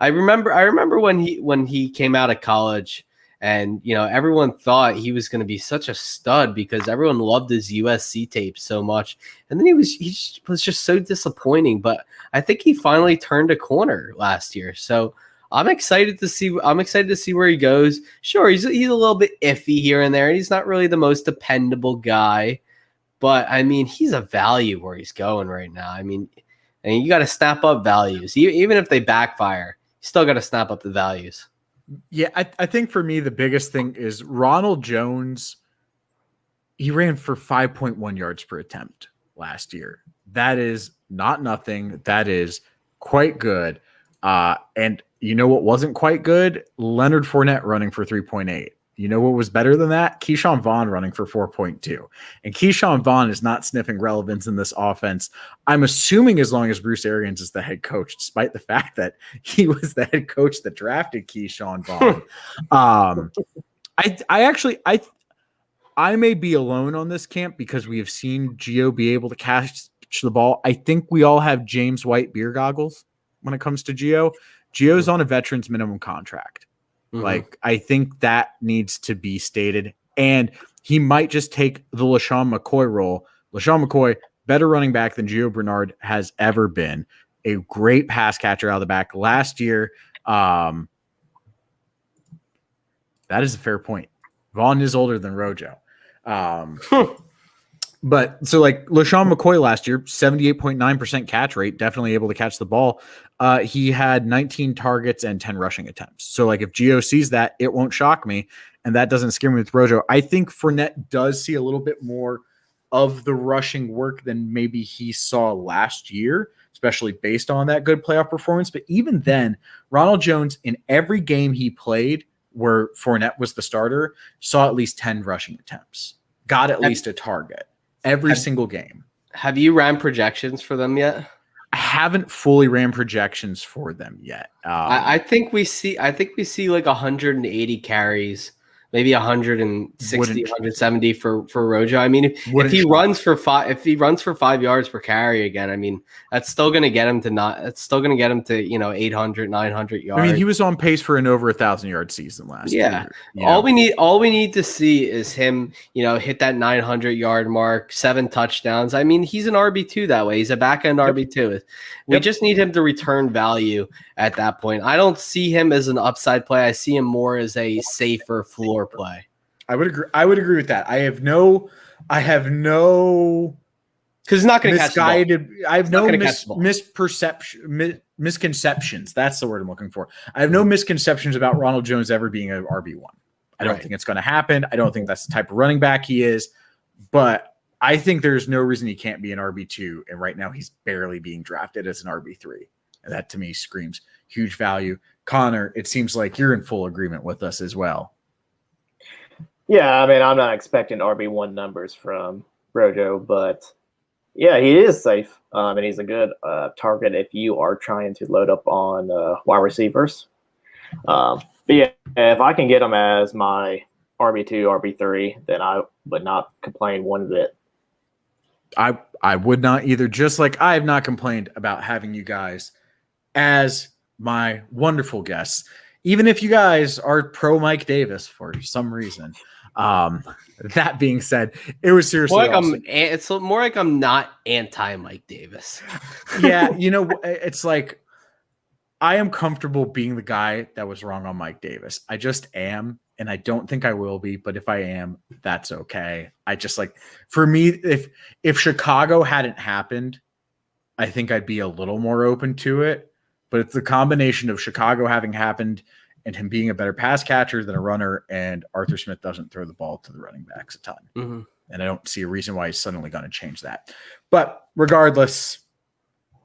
remember when he came out of college. And, everyone thought he was going to be such a stud because everyone loved his USC tape so much. And then he was just so disappointing. But I think he finally turned a corner last year. So I'm excited to see where he goes. Sure, he's a little bit iffy here and there. He's not really the most dependable guy. But, I mean, he's a value where he's going right now. I mean, and you got to snap up values. Even if they backfire, you still got to snap up the values. Yeah, I think for me, the biggest thing is Ronald Jones. He ran for 5.1 yards per attempt last year. That is not nothing. That is quite good. And you know what wasn't quite good? Leonard Fournette running for 3.8. You know what was better than that? Keyshawn Vaughn running for 4.2. And Keyshawn Vaughn is not sniffing relevance in this offense. I'm assuming as long as Bruce Arians is the head coach, despite the fact that he was the head coach that drafted Keyshawn Vaughn. I may be alone on this camp because we have seen Gio be able to catch the ball. I think we all have James White beer goggles when it comes to Gio. Gio's on a veteran's minimum contract. Mm-hmm. Like, I think that needs to be stated. And he might just take the LaShawn McCoy role. LaShawn McCoy, better running back than Gio Bernard has ever been. A great pass catcher out of the back last year. That is a fair point. Vaughn is older than Rojo. But so like LaShawn McCoy last year, 78.9% catch rate, definitely able to catch the ball. He had 19 targets and 10 rushing attempts. So like if Gio sees that, it won't shock me. And that doesn't scare me with Rojo. I think Fournette does see a little bit more of the rushing work than maybe he saw last year, especially based on that good playoff performance. But even then, Ronald Jones in every game he played where Fournette was the starter saw at least 10 rushing attempts, got at least a target. Every single game. Have you ran projections for them yet? I haven't fully ran projections for them yet. I think we see like 180 carries, maybe 160, 170 for Rojo. I mean, if he runs for 5 yards per carry again, I mean, that's still going to get him to 800, 900 yards. I mean, he was on pace for an over 1,000-yard season last year. All we need to see is him, hit that 900-yard mark, 7 touchdowns. I mean, he's an RB2 that way. He's a back-end RB2. We just need him to return value at that point. I don't see him as an upside play. I see him more as a safer floor play. I would agree with that. I have no because he's not going to catch the ball. I have no misconceptions. That's the word I'm looking for. I have no misconceptions about Ronald Jones ever being an RB1. I don't think it's going to happen. I don't think that's the type of running back he is. But I think there's no reason he can't be an RB2. And right now he's barely being drafted as an RB3. And that to me screams huge value. Connor, it seems like you're in full agreement with us as well. Yeah, I mean, I'm not expecting RB1 numbers from Rojo, but yeah, he is safe, and he's a good target if you are trying to load up on wide receivers. But yeah, if I can get him as my RB2, RB3, then I would not complain one bit. I would not either, just like I have not complained about having you guys as my wonderful guests. Even if you guys are pro Mike Davis for some reason. That being said, it was seriously awesome. It's more like I'm not anti Mike Davis. Yeah, it's like I am comfortable being the guy that was wrong on Mike Davis. I just am, and I don't think I will be, but if I am, that's okay. I just like, for me, if Chicago hadn't happened, I think I'd be a little more open to it. But it's the combination of Chicago having happened and him being a better pass catcher than a runner, and Arthur Smith doesn't throw the ball to the running backs a ton. Mm-hmm. And I don't see a reason why he's suddenly going to change that. But regardless,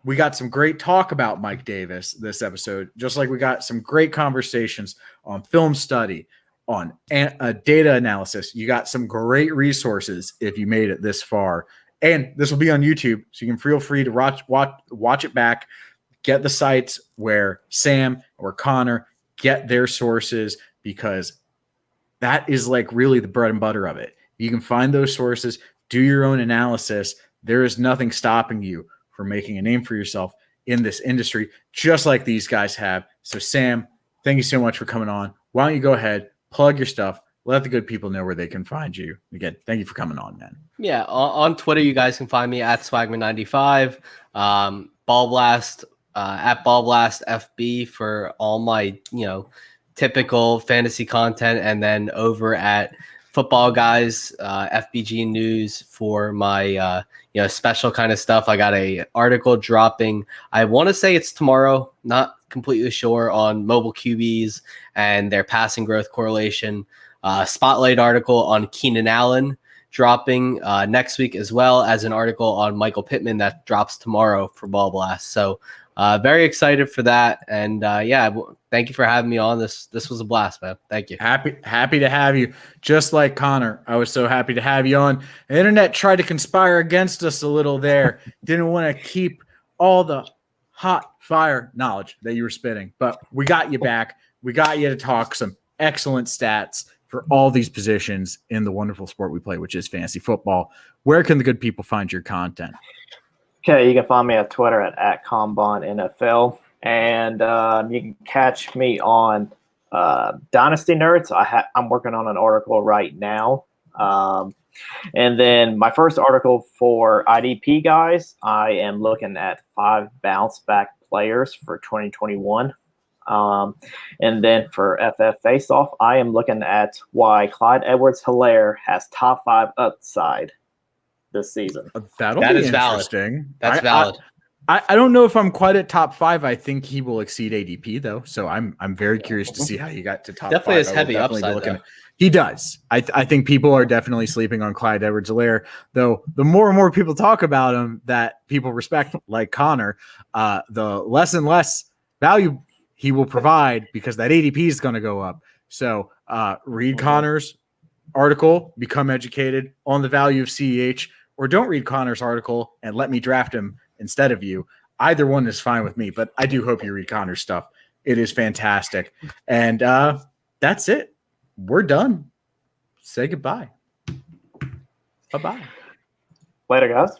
we got some great talk about Mike Davis this episode, just like we got some great conversations on film study, on data analysis. You got some great resources if you made it this far. And this will be on YouTube, so you can feel free to watch it back. Get the sites where Sam or Connor get their sources, because that is like really the bread and butter of it. You can find those sources, do your own analysis. There is nothing stopping you from making a name for yourself in this industry, just like these guys have. So Sam, thank you so much for coming on. Why don't you go ahead, plug your stuff, let the good people know where they can find you. Again, thank you for coming on, man. Yeah, on Twitter, you guys can find me at Swagman95, Ball Blast, at Ball Blast FB for all my, typical fantasy content, and then over at Football Guys, FBG News for my, special kind of stuff. I got a article dropping. I want to say it's tomorrow, not completely sure, on mobile QBs and their passing growth correlation. Spotlight article on Keenan Allen dropping next week, as well as an article on Michael Pittman that drops tomorrow for Ball Blast. So very excited for that. And thank you for having me on. This was a blast, man. Thank you. Happy to have you. Just like Connor, I was so happy to have you on. The internet tried to conspire against us a little there. Didn't want to keep all the hot fire knowledge that you were spitting, but we got you back. We got you to talk some excellent stats for all these positions in the wonderful sport we play, which is fantasy football. Where can the good people find your content? Okay, you can find me on Twitter at CombonNFL, and you can catch me on Dynasty Nerds. I'm working on an article right now. And then my first article for IDP guys, I am looking at 5 bounce back players for 2021. And then for FF Faceoff, I am looking at why Clyde Edwards-Helaire has top 5 upside this season. That is interesting. That's valid. I don't know if I'm quite at top 5. I think he will exceed ADP though, so I'm very curious to see how he got to top 5. Definitely has heavy upside. He does. I think people are definitely sleeping on Clyde Edwards-Helaire, though. The more and more people talk about him that people respect, like Connor, the less and less value he will provide, because that ADP is going to go up. So read Connor's article, become educated on the value of CEH, or don't read Connor's article and let me draft him instead of you. Either one is fine with me, but I do hope you read Connor's stuff. It is fantastic. And that's it. We're done. Say goodbye. Bye-bye. Later, guys.